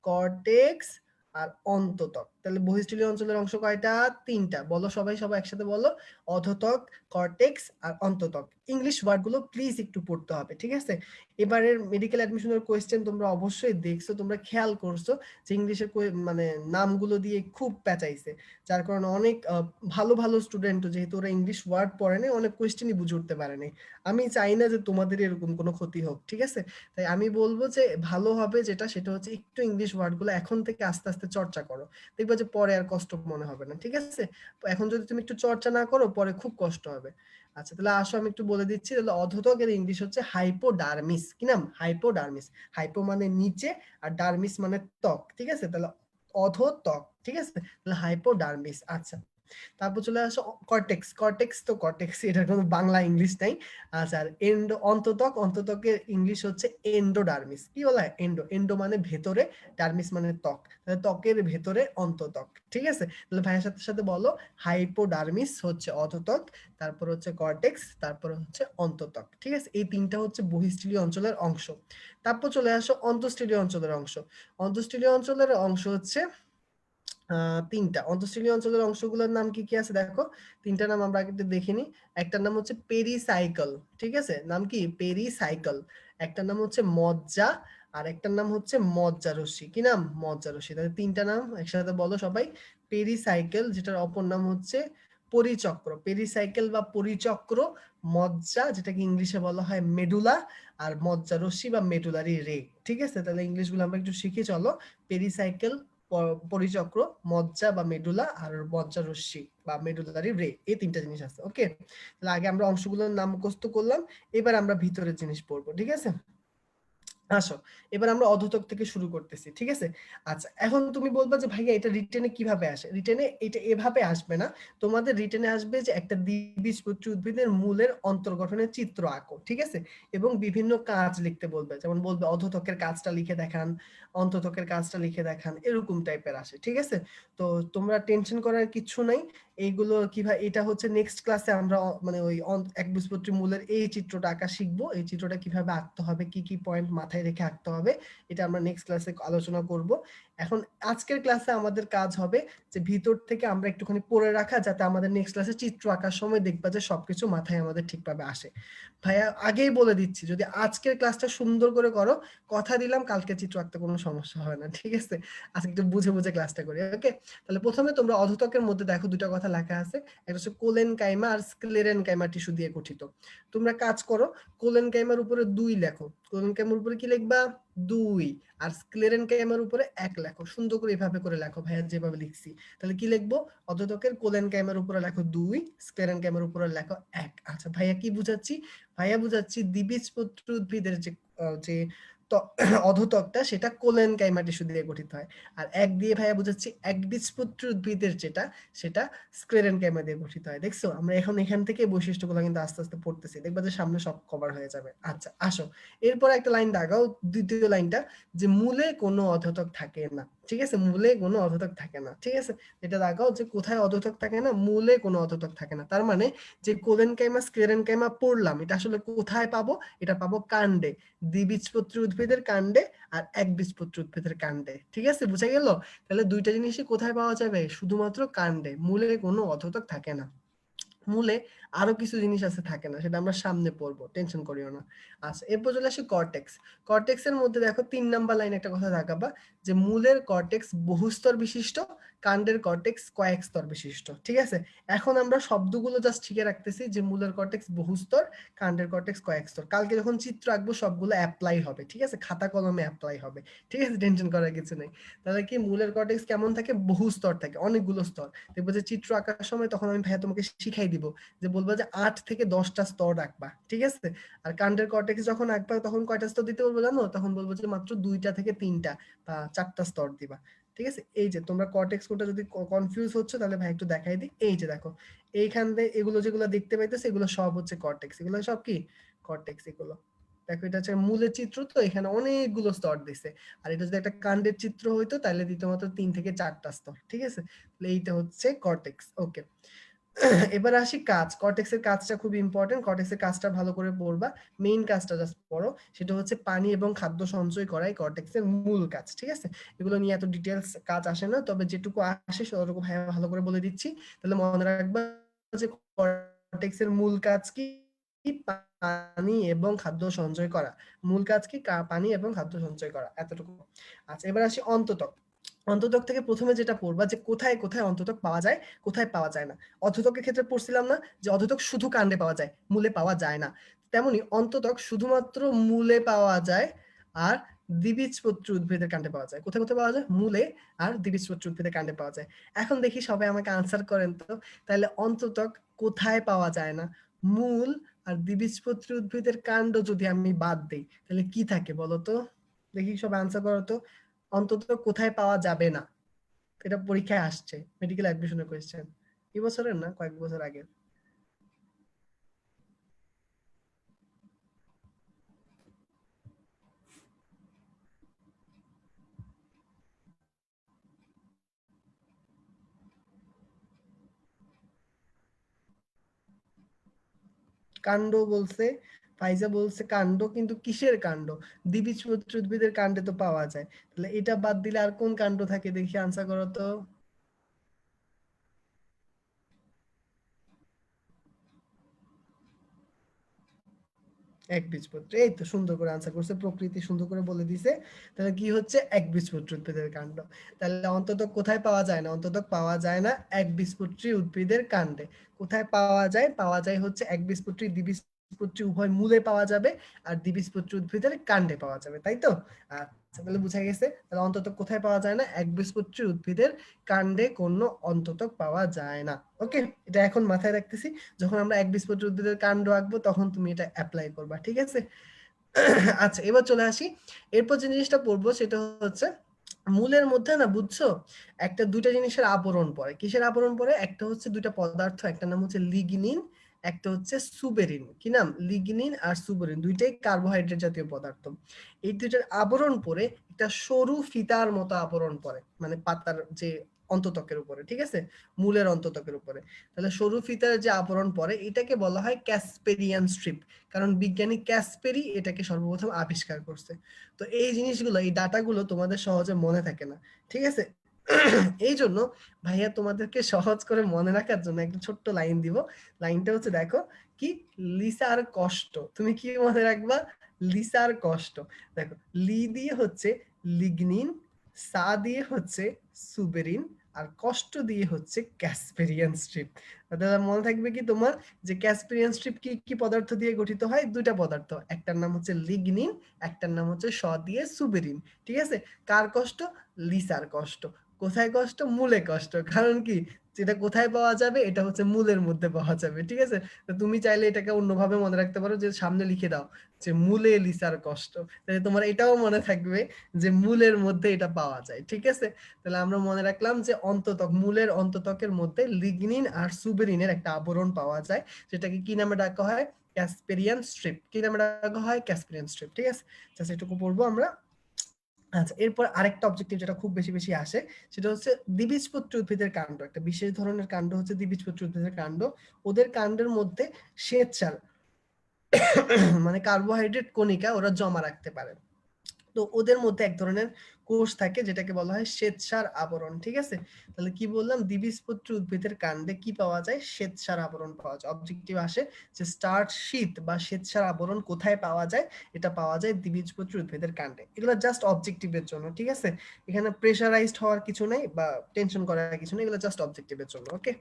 কর্টেক্স আর অন্তত্বক। তাহলে বহিঃস্থলীয় অঞ্চলের অংশ কয়টা? 3টা। বলো সবাই, সবাই একসাথে বলো, অধোত্বক, কর্টেক্স আর অন্তত্বক। ইংলিশ ওয়ার্ড গুলো প্লিজ একটু পড়তে হবে। ঠিক আছে, এবারের মেডিকেল অ্যাডমিশনের কোয়েশ্চেন তোমরা অবশ্যই দেখছো, তোমরা খেয়াল করছো যে ইংলিশের মানে নামগুলো দিয়ে খুব পেঁচাইছে, যার কারণে অনেক ভালো ভালো স্টুডেন্ট যেহেতু ওরা ইংলিশ ওয়ার্ড পড়ে নাই, অনেক কোয়েশ্চেনই বুঝে উঠতে পারে নাই। আমি চাই না যে তোমাদের এরকম কোনো ক্ষতি হোক। ঠিক আছে, তাই আমি বলবো যে ভালো হবে যেটা, সেটা হচ্ছে একটু ইংলিশ ওয়ার্ড গুলো এখন থেকে আস্তে আস্তে চর্চা করো, দেখবে যে পরে আর কষ্ট মনে হবে না। ঠিক আছে, এখন যদি তুমি একটু চর্চা না করো পরে খুব কষ্ট হবে। আচ্ছা, তাহলে আসো আমি একটু বলে দিচ্ছি। তাহলে অধোত্বকের ইংলিশ হচ্ছে হাইপোডার্মিস। কি নাম? হাইপোডার্মিস। হাইপো মানে নিচে, আর ডার্মিস মানে ত্বক। ঠিক আছে, তাহলে অধোত্বক। ঠিক আছে, তাহলে হাইপোডার্মিস। আচ্ছা, তারপর চলে আসো কর্টেক্স। কর্টেক্স তো কর্টেক্স, এটার কোনো বাংলা ইংলিশ নাই। আচ্ছা, আর অন্ততক, অন্ততকের ইংলিশ হচ্ছে এন্ডোডার্মিস। কি বলা হয়? এন্ডো। এন্ডো মানে ভেতরে, ডার্মিস মানে ত্বক, তাহলে ত্বকের ভেতরে অন্ততক। ঠিক আছে, তাহলে ভাইয়ের সাথে সাথে বলো, হাইপোডার্মিস হচ্ছে অন্ততক, তারপর হচ্ছে কর্টেক্স, তারপর হচ্ছে অন্ততক। ঠিক আছে, এই 3টা হচ্ছে বহিঃস্থলীয় অঞ্চলের অংশ। তারপর চলে আসো অন্তঃস্থলীয় অঞ্চলের অংশ। অন্তঃস্থলীয় অঞ্চলের অংশ হচ্ছে 3টা। অন্তঃস্থলীয় অঞ্চলের অংশগুলোর নাম কি কি আছে দেখো, 3টা নাম আমরা আগে একটু দেখিনি। একটার নাম হচ্ছে পেরিসাইকেল। ঠিক আছে, নাম কি? পেরিসাইকেল। একটার নাম হচ্ছে মজ্জা, আর একটার নাম হচ্ছে মজ্জা রশ্মি। কি নাম? মজ্জা রশ্মি। তাহলে 3টা নাম একসাথে বলো সবাই। পেরিসাইকেল, যেটার অপর নাম হচ্ছে পরিচক্র, পেরিসাইকেল বা পরিচক্র। মজ্জা, যেটাকে ইংলিশে বলা হয় মেডুলা, আর মজ্জা রশ্মি বা মেডুলারি রে। ঠিক আছে, তাহলে ইংলিশ গুলো আমরা একটু শিখে চলো। পেরিসাইকেল, পরিচক্র, মজ্জা বা মেডুলা, আর মজ্জা রশ্মি বা মেডুলারি রে, এই 3টা জিনিস আছে। ওকে, তাহলে আগে আমরা অংশগুলোর নাম মুখস্থ করলাম, এবার আমরা ভিতরের জিনিস পড়বো। ঠিক আছে, আসো এবার আমরা অধোতক থেকে শুরু করতেছি। ঠিক আছে, আচ্ছা এখন তুমি বলবা যে ভাইয়া এটা রিটেনে কিভাবে আসে? রিটেনে এটা এভাবে আসবে না, তোমাদের রিটেনে আসবে যে একটা দ্বিবীজপত্রী উদ্ভিদের মূলের অন্তর্গঠনের চিত্র আঁকো। ঠিক আছে, এবং বিভিন্ন কাজ লিখতে বলবে, যেমন বলবে অধোতকের কাজটা লিখে দেখান, অন্ততকের কাজটা লিখে দেখান, এরকম টাইপের আসে। ঠিক আছে, তো তোমরা টেনশন করার কিছু নাই। এইগুলো কিভাবে, এটা হচ্ছে নেক্সট ক্লাসে আমরা মানে ওই একবীজপত্রী মূলের এই চিত্রটা আঁকা শিখবো। এই চিত্রটা কিভাবে আঁকতে হবে, কি কি পয়েন্ট মাথায় রেখে আঁকতে হবে, এটা আমরা নেক্সট ক্লাসে আলোচনা করব। এখন আজকের ক্লাসে আমাদের কাজ হবে যে ভিতর থেকে আমরা একটুখানি পড়ে রাখা, যাতে আমাদের নেক্সট ক্লাসে চিত্র আঁকার সময় দেখবা যে সবকিছু মাথায় আমাদের ঠিকভাবে আসে। ভাইয়া আগেই বলে দিচ্ছি, যদি আজকের ক্লাসটা সুন্দর করে করো, কথা দিলাম কালকে চিত্র আঁকতে কোনো সমস্যা হয় না। ঠিক আছে, আজকে একটু বুঝে বুঝে ক্লাসটা করি। ওকে, তাহলে প্রথমে তোমরা অধোতকের মধ্যে দেখো দুটো কথা লেখা আছে, একটা হচ্ছে কোলেন কাইমা আর স্ক্লেরেন কাইমা টিস্যু দিয়ে গঠিত। তোমরা কাজ করো, কোলেন কাইমার উপরে 2 লেখো, কোলেন কাইমার উপরে কি লিখবা? 2। আর স্ক্লেরেন কাইমার উপরে 1 লেখো। সুন্দর করে এভাবে করে লেখো, ভাইয়া যেভাবে লিখছি। তাহলে কি লিখবো? অধোতকের কোলেন কাইমার উপরে লেখো 2, স্ক্লেরেন কাইমার উপরে লেখো 1। আচ্ছা ভাইয়া কি বুঝাচ্ছি? ভাইয়া বুঝাচ্ছি দ্বিবীজপত্রী উদ্ভিদের যে অধোতকটা, সেটা কোলেন কাইমা টিস্যু দিয়ে গঠিত হয়। আর 1 দিয়ে ভাইয়া বুঝাচ্ছি একবীজপত্রী উদ্ভিদের যেটা, সেটা স্ক্লেরেন কাইমা দিয়ে গঠিত হয়। দেখছো, আমরা এখন এখান থেকে বৈশিষ্ট্যগুলো কিন্তু আস্তে আস্তে পড়তেছি, দেখবা যে সামনে সব কভার হয়ে যাবে। আচ্ছা আসো, এরপর একটা লাইন দাগাও, দ্বিতীয় লাইনটা, যে মূলে কোনো অধোতক থাকে না। ঠিক আছে, মূলে কোনো অধোতক থাকে না। ঠিক আছে, এটা দেখাও যে কোথায় অধোতক থাকে না, মূলে কোনো অধোতক থাকে না। তার মানে যে কোলেনকাইমা স্ক্লেরেনকাইমা পড়লাম, এটা আসলে কোথায় পাবো? এটা পাবো কাণ্ডে, দ্বিবীজপত্রী উদ্ভিদের কাণ্ডে আর একবীজপত্রী উদ্ভিদের কাণ্ডে। ঠিক আছে, বুঝা গেল? তাহলে দুইটা জিনিসই কোথায় পাওয়া যাবে? শুধুমাত্র কাণ্ডে, মূলে কোনো অধোতক থাকে না। মূলে আরো কিছু জিনিস আছে থাকে না, সেটা আমরা সামনে পড়বো, টেনশন করিও না। আচ্ছা, এরপর চলে আসি কর্টেক্স। কর্টেক্স এর মধ্যে দেখো 3 নাম্বার লাইন একটা কথা দেখাবা যে মূলের কর্টেক্স বহুস্তর বিশিষ্ট, কাণ্ডের কর্টেক্স কয়েক স্তর বিশিষ্ট। ঠিক আছে, এখন আমরা শব্দগুলো জাস্ট শিখে রাখতেছি যে মূলের কর্টেক্স বহুস্তর, কাণ্ডের কর্টেক্স কয়েক স্তর। কালকে যখন চিত্র আঁকবো সবগুলো অ্যাপ্লাই হবে। ঠিক আছে, খাতা কলমে অ্যাপ্লাই হবে। ঠিক আছে, টেনশন করার কিছু নেই। তাহলে কি মূলের কর্টেক্স কেমন থাকে? বহু স্তর থাকে, অনেকগুলো স্তর। দেখবো যে চিত্র আঁকার সময় তখন আমি ভাইয়া তোমাকে শিখাই দিব যে বলবো যে 8 থেকে 10টা স্তর আঁকবা। ঠিক আছে, আর কাণ্ডের কর্টেক্স যখন আঁকবা তখন কয়টা স্তর দিতে বলবো জানো? তখন বলবো যে মাত্র 2টা থেকে 3টা বা 4টা স্তর দিবা। ঠিক আছে, এই যে তোমরা কর্টেক্স কোডটা যদি কনফিউজ হচ্ছে তাহলে ভাই একটু দেখাই দিই। এই যে দেখো, এইখান থেকে এগুলো যেগুলো দেখতে পাইতেছে এগুলো সব হচ্ছে কর্টেক্স, এগুলো সব কি কর্টেক্স। এগুলো দেখো, এটা হচ্ছে মূলের চিত্র, তো এখানে অনেকগুলো স্তর দিছে। আর এটা যদি একটা কাণ্ডের চিত্র হইতো তাহলে দিত মাত্র 3 থেকে 4টা স্তর। ঠিক আছে, তাহলে এইটা হচ্ছে কর্টেক্স। ওকে, এবার আসি কাজ। কর্টেক্সের কাজটা খুব ইম্পর্টেন্ট, কর্টেক্সের কাজটা ভালো করে পড়বা। মেইন কাজটা জাস্ট পড়ো, সেটা হচ্ছে পানি এবং খাদ্য সঞ্চয় করাই কর্টেক্সের মূল কাজ। ঠিক আছে, এগুলো নিয়ে এত ডিটেলস কাজ আসে না, তবে যেটুকু আসে সেটুকু ভালো করে বলে দিচ্ছি। তাহলে মনে রাখবা যে কর্টেক্সের মূল কাজ কি? পানি এবং খাদ্য সঞ্চয় করা। মূল কাজ কি? পানি এবং খাদ্য সঞ্চয় করা, এতটুকু। আচ্ছা, এবার আসি অন্ততক। অন্ততক থেকে প্রথমে যেটা পড়বা যে কোথায় কোথায় অন্ততক পাওয়া যায়, কোথায় পাওয়া যায় না। অর্ধতকের ক্ষেত্রে পড়ছিলাম না যে অর্ধতক শুধু কাণ্ডে পাওয়া যায়, মূলে পাওয়া যায় না। তেমনি অন্ততক শুধুমাত্র মূলে পাওয়া যায় আর দ্বিবীজপত্রী উদ্ভিদের কাণ্ডে পাওয়া যায়। কোথায় কোথায় পাওয়া যায়? মূলে আর দ্বিবীজপত্রী উদ্ভিদের কাণ্ডে পাওয়া যায়। এখন দেখি সবাই আমাকে আনসার করেন তো, তাহলে অন্ততক কোথায় পাওয়া যায় না? মূল আর দ্বিবীজপত্রী উদ্ভিদের কাণ্ড যদি আমি বাদ দেই তাহলে কি থাকে বলো তো? দেখি সবাই আনসার করো তো। অন্তত কোথায় পাওয়া যাবে না? এটা পরীক্ষায় আসছে, মেডিকেল অ্যাডমিশনের কোয়েশ্চেন। এই বছরের না, কয়েক বছর আগে। কাণ্ড বলছে, ফাইজা বলছে কাণ্ড, কিন্তু কিসের কাণ্ড? দ্বিবীজপত্রী উদ্ভিদের কাণ্ডে তো পাওয়া যায়। তাহলে এটা বাদ দিলে আর কোন কাণ্ড থাকে দেখি, আনসার করো তো। একবীজপত্রী, এই তো সুন্দর করে আনসার করছে, প্রকৃতি সুন্দর করে বলে দিছে। তাহলে কি হচ্ছে? একবীজপত্রী উদ্ভিদের কাণ্ড। তাহলে অন্তত কোথায় পাওয়া যায় না? অন্তত পাওয়া যায় না একবীজপত্রী উদ্ভিদের কাণ্ডে। কোথায় পাওয়া যায়? পাওয়া যায় হচ্ছে একবীজপত্রী, দ্বিবীজপত্রী উভয় মূলে পাওয়া যাবে আর দ্বিবীজপত্রী উদ্ভিদের কাণ্ডে পাওয়া যাবে, তাই তো? আচ্ছা, তাহলে বুঝা গেছে। তাহলে অন্তত কোথায় পাওয়া যায় না? একবীজপত্রী উদ্ভিদের কাণ্ডে কোনো অন্তত পাওয়া যায় না। ওকে, এটা এখন মাথায় রাখতেছি, যখন আমরা একবীজপত্রী উদ্ভিদের কাণ্ড আঁকবো তখন তুমি এটা অ্যাপ্লাই করবা। ঠিক আছে। আচ্ছা, এবার চলে আসি। এরপর যে জিনিসটা পড়বো সেটা হচ্ছে মূলের মধ্যে না, বুঝছো, একটা দুইটা জিনিসের আবরণ পড়ে। কিসের আবরণ পড়ে? একটা হচ্ছে দুইটা পদার্থ, একটা নাম হচ্ছে লিগনিন, একটা হচ্ছে সুবেরিন। কি নাম? লিগনিন আর সুবেরিন, দুইটাই কার্বোহাইড্রেট জাতীয় পদার্থ। এই দুইটার আবরণ পড়ে একটা সরু ফিতার মতো আবরণ পড়ে, মানে পাতার যে অন্তত্বকের উপরে। ঠিক আছে, মূলের অন্তত্বকের উপরে। তাহলে সরু ফিতার যে আবরণ পড়ে এটাকে বলা হয় ক্যাসপেরিয়ান স্ট্রিপ, কারণ বিজ্ঞানী ক্যাসপেরি এটাকে সর্বপ্রথম আবিষ্কার করছে। তো এই জিনিসগুলো, এই ডাটাগুলো তোমাদের সহজে মনে থাকে না। ঠিক আছে, এই জন্য ভাইয়া তোমাদেরকে সহজ করে মনে রাখার জন্য একটা ছোট্ট লাইন দিব। লাইনটা হচ্ছে দেখো, কি? লিসার কষ্ট। তুমি কি মনে রাখবা? লিসার কষ্ট। দেখো, লি দিয়ে হচ্ছে লিগনিন, সা দিয়ে হচ্ছে সুবেরিন, আর কষ্ট দিয়ে হচ্ছে ক্যাসপেরিয়ান স্ট্রিপ। তাহলে মনে থাকবে কি তোমার যে ক্যাসপেরিয়ান স্ট্রিপ কি কি পদার্থ দিয়ে গঠিত হয়? দুইটা পদার্থ, একটার নাম হচ্ছে লিগনিন, একটার নাম হচ্ছে স দিয়ে সুবেরিন। ঠিক আছে, কার কষ্ট? লিসার কষ্ট। কোথায় কষ্ট? মূলে কষ্ট। কারণ কি? যেটা কোথায় পাওয়া যাবে? এটা হচ্ছে মূলের মধ্যে পাওয়া যাবে। ঠিক আছে, তো তুমি চাইলে এটাকে অন্যভাবে মনে রাখতে পারো, যে সামনে লিখে দাও যে মূলে লিসার কষ্ট, তাহলে তোমার এটাও মনে থাকবে যে মূলের মধ্যে এটা পাওয়া যায়। ঠিক আছে, তাহলে আমরা মনে রাখলাম যে অন্ততক, মূলের অন্ততকের মধ্যে লিগনিন আর সুবেরিনের একটা আবরণ পাওয়া যায়, যেটাকে কি নামে ডাকা হয়? Casparian strip. কি নামে ডাকা হয়? Casparian strip. ঠিক আছে, জাস্ট এটুকু পড়বো আমরা। আচ্ছা, এরপর আরেকটা অবজেক্টিভ যেটা খুব বেশি বেশি আসে সেটা হচ্ছে দ্বিবীজপত্রী উদ্ভিদের কাণ্ড। একটা বিশেষ ধরনের কাণ্ড হচ্ছে দ্বিবীজপত্রী উদ্ভিদের কাণ্ড। ওদের কাণ্ডের মধ্যে শ্বেতসার মানে কার্বোহাইড্রেট কণিকা ওরা জমা রাখতে পারে। তো ওদের মধ্যে এক ধরনের কোষ থাকে যেটাকে বলা হয় শ্বেতসার আবরণ। ঠিক আছে? তাহলে কি বললাম, দ্বিবীজপত্রী উদ্ভিদের কাণ্ডে কি পাওয়া যায়? শ্বেতসার আবরণ পাওয়া যায়। অবজেক্টিভ আসে যে স্টার্চ শীট বা শ্বেতসার আবরণ কোথায় পাওয়া যায়? এটা পাওয়া যায় দ্বিবীজপত্রী উদ্ভিদের কাণ্ডে। এগুলো জাস্ট অবজেক্টিভের জন্য। ঠিক আছে? এখানে প্রেশারাইজড হওয়ার কিছু নেই বা টেনশন করার কিছু নেই, এগুলো জাস্ট অবজেক্টিভের জন্য। ওকে,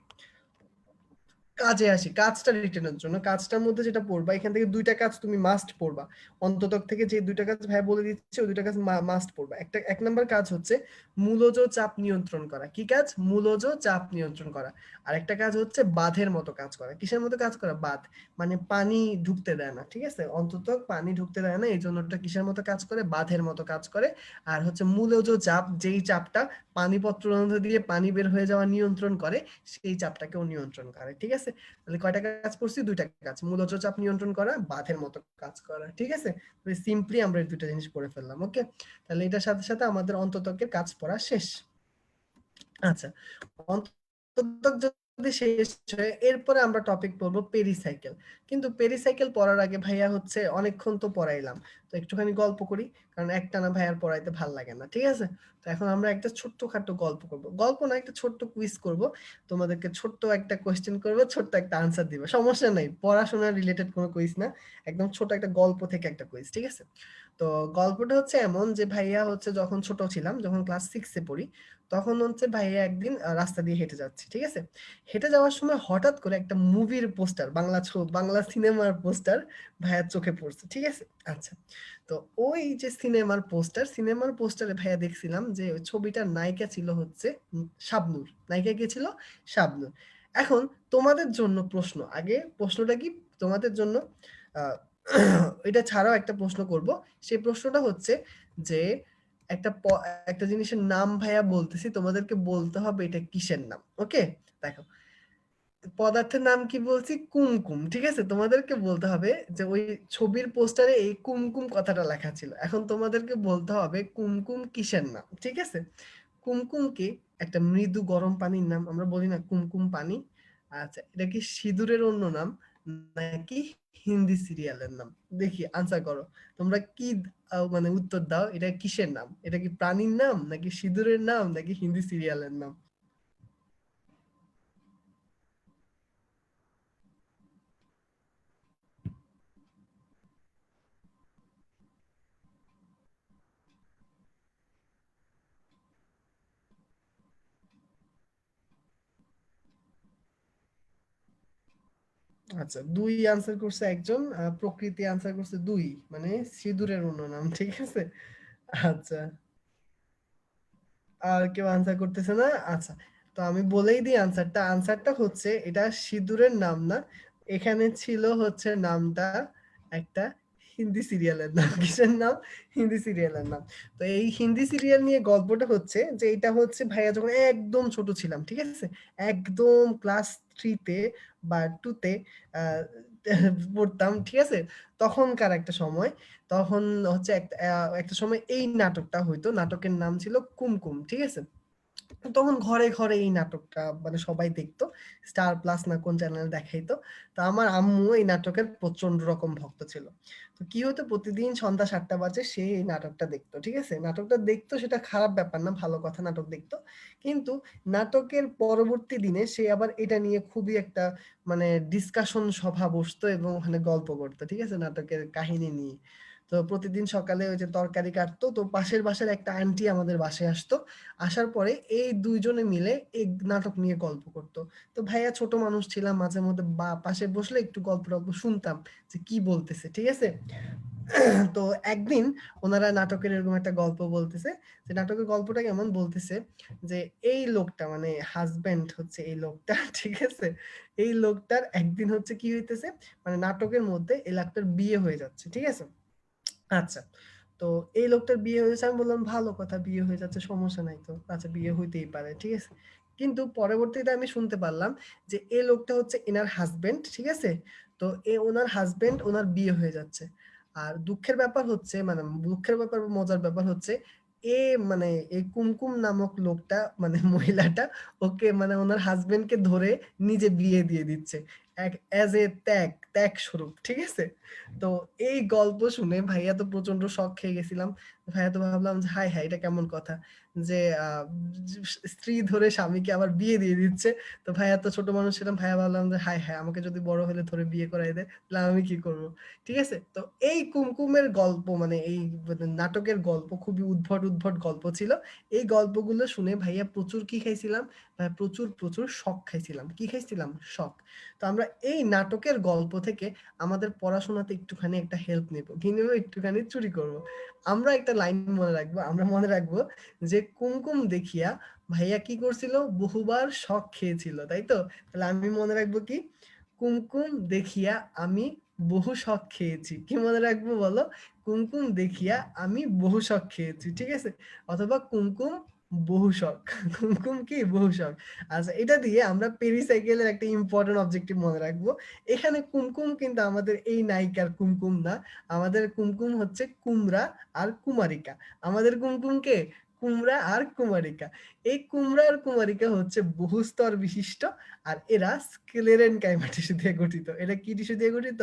কাজে আসি, কাজটা রিটেনের জন্য। কাজটার মধ্যে যেটা পড়বা, এখান থেকে দুইটা কাজ তুমি মাস্ট পড়বা। অন্ততক থেকে যে দুইটা কাজ ভাই বলে দিচ্ছে ওই দুইটা কাজ মাস্ট পড়বা। একটা, এক নাম্বার কাজ হচ্ছে মূলজ চাপ নিয়ন্ত্রণ করা। কি কাজ? মূলজ চাপ নিয়ন্ত্রণ করা। আর একটা কাজ হচ্ছে বাঁধের মতো কাজ করা। কিসের মতো কাজ করা? বাঁধ, মানে পানি ঢুকতে দেয় না। ঠিক আছে? অন্ততক পানি ঢুকতে দেয় না, এই জন্য ওটা কিসের মতো কাজ করে? বাঁধের মতো কাজ করে। আর হচ্ছে মূলজ চাপ, যেই চাপটা পানিপত্র দিয়ে পানি বের হয়ে যাওয়া নিয়ন্ত্রণ করে, সেই চাপটাকেও নিয়ন্ত্রণ করে। ঠিক আছে? তাহলে কয়টা কাজ করছি? দুইটা কাজ, মূলজ চাপ নিয়ন্ত্রণ করা, বাঁধের মতো কাজ করা। ঠিক আছে? সিম্পলি আমরা এই দুইটা জিনিস পড়ে ফেললাম। ওকে, তাহলে এটার সাথে সাথে আমাদের অন্ততকের কাজ পড়া শেষ। আচ্ছা, অন্ততক যদি শেষ হয়, এরপরে আমরা টপিক পড়বো পেরিসাইকেল। কিন্তু পেরিসাইকেল পড়ার আগে ভাইয়া হচ্ছে অনেকক্ষণ তো পড়াইলাম, তো একটুখানি গল্প করি, কারণ একটানা ভাইয়ার পড়াইতে ভাল লাগে না। ঠিক আছে? তো এখন আমরা একটা ছোট্টখাটো গল্প করব, গল্প না, একটা ছোট্ট কুইজ করব। তোমাদেরকে ছোট্ট একটা কোয়েশ্চেন করব, ছোট্ট একটা আনসার দিবে, সমস্যা নাই, পড়াশোনার রিলেটেড কোনো কুইজ না, একদম ছোট একটা গল্প থেকে একটা কুইজ। ঠিক আছে? তো গল্পটা হচ্ছে এমন যে ভাইয়া হচ্ছে যখন ছোট ছিলাম, যখন ক্লাস 6 এ পড়ি, তখন হচ্ছে ভাইয়া একদিন রাস্তা দিয়ে হেঁটে যাচ্ছে। ঠিক আছে? হেঁটে যাওয়ার সময় হঠাৎ করে একটা মুভির পোস্টার, বাংলা সিনেমার পোস্টার ভাইয়ার চোখে পড়ছে। ঠিক আছে? আচ্ছা, তো ওই যে সিনেমার পোস্টারে ভাইয়া দেখছিলাম যে ওই ছবিটার নায়িকা ছিল হচ্ছে শাবনূর। নায়িকা কে ছিল? শাবনূর। এখন তোমাদের জন্য প্রশ্ন, আগে প্রশ্নটা কি তোমাদের জন্য, আহ এটা ছাড়াও একটা প্রশ্ন করব। সেই প্রশ্নটা হচ্ছে যে একটা একটা জিনিসের নাম ভাইয়া বলতেছি, তোমাদেরকে বলতে হবে এটা কিসের নাম। ওকে, দেখো, পদার্থের নাম কি বলছি? কুমকুম। ঠিক আছে? তোমাদেরকে বলতে হবে যে ওই ছবির পোস্টারে এই কুমকুম কথাটা লেখা ছিল, এখন তোমাদেরকে বলতে হবে কুমকুম কিসের নাম। ঠিক আছে? কুমকুম কি একটা মৃদু গরম পানির নাম? আমরা বলি না কুমকুম পানি? আচ্ছা, এটা কি সিঁদুরের অন্য নাম, নাকি হিন্দি সিরিয়ালের নাম? দেখি আনসার করো। তোমরা কি মানে উত্তর দাও, এটা কিসের নাম? এটা কি প্রাণীর নাম, নাকি সিঁদুরের নাম, নাকি হিন্দি সিরিয়ালের নাম? আচ্ছা, দুই আনসার করছে একজন, প্রকৃতি আনসার করছে দুই, মানে সিঁদুরের অন্য নাম। ঠিক আছে? আচ্ছা, আর কেউ আনসার করতেছে না? আচ্ছা, তো আমি বলেই দিই আনসারটা। আনসারটা হচ্ছে এটা সিঁদুরের নাম না, এখানে ছিল হচ্ছে নামটা একটা হিন্দি সিরিয়ালের নাম। কিসের নাম? হিন্দি সিরিয়ালের নাম। তো এই হিন্দি সিরিয়াল নিয়ে গল্পটা হচ্ছে যে এটা হচ্ছে ভাইয়া যখন একদম ছোট ছিলাম, ঠিক আছে, একদম ক্লাস 3-তে বা 2-তে পড়তাম। ঠিক আছে? তখনকার একটা সময়, তখন হচ্ছে একটা সময় এই নাটকটা হইতো, নাটকের নাম ছিল কুমকুম। ঠিক আছে? তখন ঘরে ঘরে এই নাটকটা মানে সবাই দেখতো, স্টার প্লাস না কোন চ্যানেল দেখাইতো। তো আমার আম্মু এই নাটকের প্রচন্ড রকম ভক্ত ছিল। তো কি হতো, প্রতিদিন সন্ধ্যা 7টা বাজে সে এই নাটকটা দেখতো। ঠিক আছে? নাটকটা দেখতো, সেটা খারাপ ব্যাপার না, ভালো কথা, নাটক দেখতো। কিন্তু নাটকের পরবর্তী দিনে সে আবার এটা নিয়ে খুবই একটা মানে ডিসকাশন সভা বসতো এবং ওখানে গল্প করতো। ঠিক আছে? নাটকের কাহিনী নিয়ে। তো প্রতিদিন সকালে ওই যে তরকারি কাটতো, তো পাশের বাসার একটা আন্টি আমাদের বাসায় আসতো। আসার পরে এই দুইজনে মিলে এই নাটক নিয়ে গল্প করতো। তো ভাইয়া ছোট মানুষ ছিলাম, মাঝে মধ্যে বা পাশে বসলে একটু গল্প টল্প শুনতাম যে কি বলতেছে। ঠিক আছে? তো একদিন ওনারা নাটকের এরকম একটা গল্প বলতেছে, যে নাটকের গল্পটা কেমন বলতেছে, যে এই লোকটা মানে হাজবেন্ড হচ্ছে এই লোকটা ঠিক আছে, এই লোকটার একদিন হচ্ছে কি হইতেছে, মানে নাটকের মধ্যে এই লোকটার বিয়ে হয়ে যাচ্ছে। ঠিক আছে? আচ্ছা, তো এই লোকটার বিয়ে হয়েছে, আমি বললাম ভালো কথা, বিয়ে হয়ে যাচ্ছে, সমস্যা নাই তো, আচ্ছা বিয়ে হইতেই পারে। ঠিক আছে? কিন্তু পরবর্তীতে আমি শুনতে পারলাম যে এই লোকটা হচ্ছে এনার হাজবেন্ড। ঠিক আছে? তো ওনার হাজবেন্ড, ওনার বিয়ে হয়ে যাচ্ছে। আর দুঃখের ব্যাপার হচ্ছে, মানে দুঃখের ব্যাপার বা মজার ব্যাপার হচ্ছে, এ মানে এই কুমকুম নামক লোকটা মানে মহিলাটা ওকে মানে ওনার হাজবেন্ডকে ধরে নিজে বিয়ে দিয়ে দিচ্ছে অ্যাজ এ ত্যাগ স্বরূপ, ঠিক আছে? তো এই গল্প শুনে ভাইয়া তো প্রচন্ড শক খেয়ে গেছিলাম। ভাইয়া তো ভাবলাম যে হাই হাই এটা কেমন কথা যে স্ত্রী ধরে স্বামীকে আবার বিয়ে দিয়ে দিচ্ছে। তো ভাইয়া তো ছোট মানুষ ছিলাম, ভাইয়া ভাবলাম যে হাই হাই আমাকে যদি বড় হলে ধরে বিয়ে করাই দেয় তাহলে আমি কি করব, ঠিক আছে? তো এই কুমকুমের গল্প মানে এই নাটকের গল্প খুবই উদ্ভট গল্প ছিল। এই গল্পগুলো শুনে ভাইয়া প্রচুর কি খাইছিলাম, ভাইয়া প্রচুর শক খাইছিলাম। কি খাইছিলাম? শক। তো আমরা এই নাটকের গল্প থেকে আমাদের পড়াশোনাতে একটুখানি একটা হেল্প নেব, কি নেব? একটুখানি চুরি করব। আমরা একটা লাইন মনে রাখবো, আমরা মনে রাখবো যে কুমকুম দেখিয়া ভাইয়া কি করছিল? বহুবার শক খেয়েছিল, তাই তো? তাহলে আমি মনে রাখবো কি? কুমকুম দেখিয়া আমি বহু শক খেয়েছি। কি মনে রাখবো বলো? কুমকুম দেখিয়া আমি বহু শক খেয়েছি, ঠিক আছে? অথবা কুমকুম বহু শক। কুমকুম কি? বহু শক। আচ্ছা, এটা দিয়ে আমরা পেরিসাইকেলের একটা ইম্পর্টেন্ট অবজেক্টিভ মনে রাখবো। এখানে কুমকুম কিন্তু আমাদের এই নায়িকার কুমকুম না, আমাদের কুমকুম হচ্ছে কুমড়া আর কুমারিকা। আমাদের কুমকুম কে? কুমড়া আর কুমারিকা। এই কুমড়া আর কুমারিকা হচ্ছে বহুস্তর বিশিষ্ট, আর এরা স্ক্লেরেনকাইমা টিস্যু দিয়ে গঠিত। এরা কি টিস্যু দিয়ে গঠিত?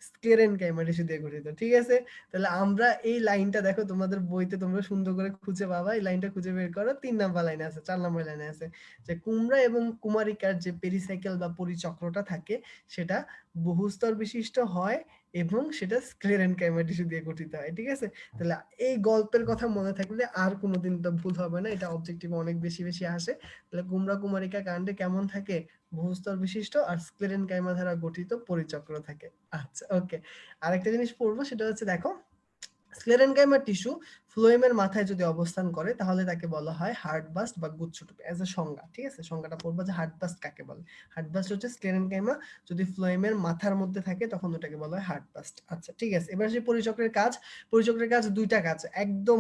স্ক্লেরেনকাইমা টিস্যু দিয়ে গঠিত, ঠিক আছে? তাহলে আমরা এই লাইনটা দেখো তোমাদের বইতে তোমরা সুন্দর করে খুঁজে পাবা, এই লাইনটা খুঁজে বের করো। ৩ নাম্বার লাইনে আছে, ৪ নাম্বার লাইনে আছে যে কুমড়া এবং কুমারিকার যে পেরিসাইকেল বা পরিচক্রটা থাকে সেটা বহুস্তর বিশিষ্ট হয় এবং সেটা স্ক্লেরেনকাইমা টিস্যু দিয়ে গঠিত হয়, ঠিক আছে? তাহলে এই গল্পের কথা মনে থাকলে আর কোনোদিন তো ভুল হবে না, এটা অবজেক্টিভ অনেক বেশি বেশি আসে। তাহলে কুমড়া কুমারিকা কাণ্ডে কেমন থাকে? বহুস্তর বিশিষ্ট আর স্ক্লেরেনকাইমা দ্বারা গঠিত পরিচক্র থাকে। আচ্ছা, ওকে। আরেকটা জিনিস পড়বো, সেটা হচ্ছে দেখো স্ক্লেরেনকাইমা টিস্যু ফ্লোয়েমের মাথায় যদি অবস্থান করে তাহলে তাকে বলা হয় হার্ট বাস্ট বা গুচ্ছটুপি, এজ এ সংজ্ঞা, ঠিক আছে? সংজ্ঞাটা পড়বো যে হার্ট বাস্ট কাকে বলে। হার্ট বাস্ট হচ্ছে স্ক্লেরেনকাইমা যদি ফ্লোয়েমের মাথার মধ্যে থাকে তখন ওটাকে বলা হয় হার্ট বাস্ট। আচ্ছা, ঠিক আছে। এবার যে পরিচক্রের কাজ, পরিচক্রের কাজ দুইটা কাজ একদম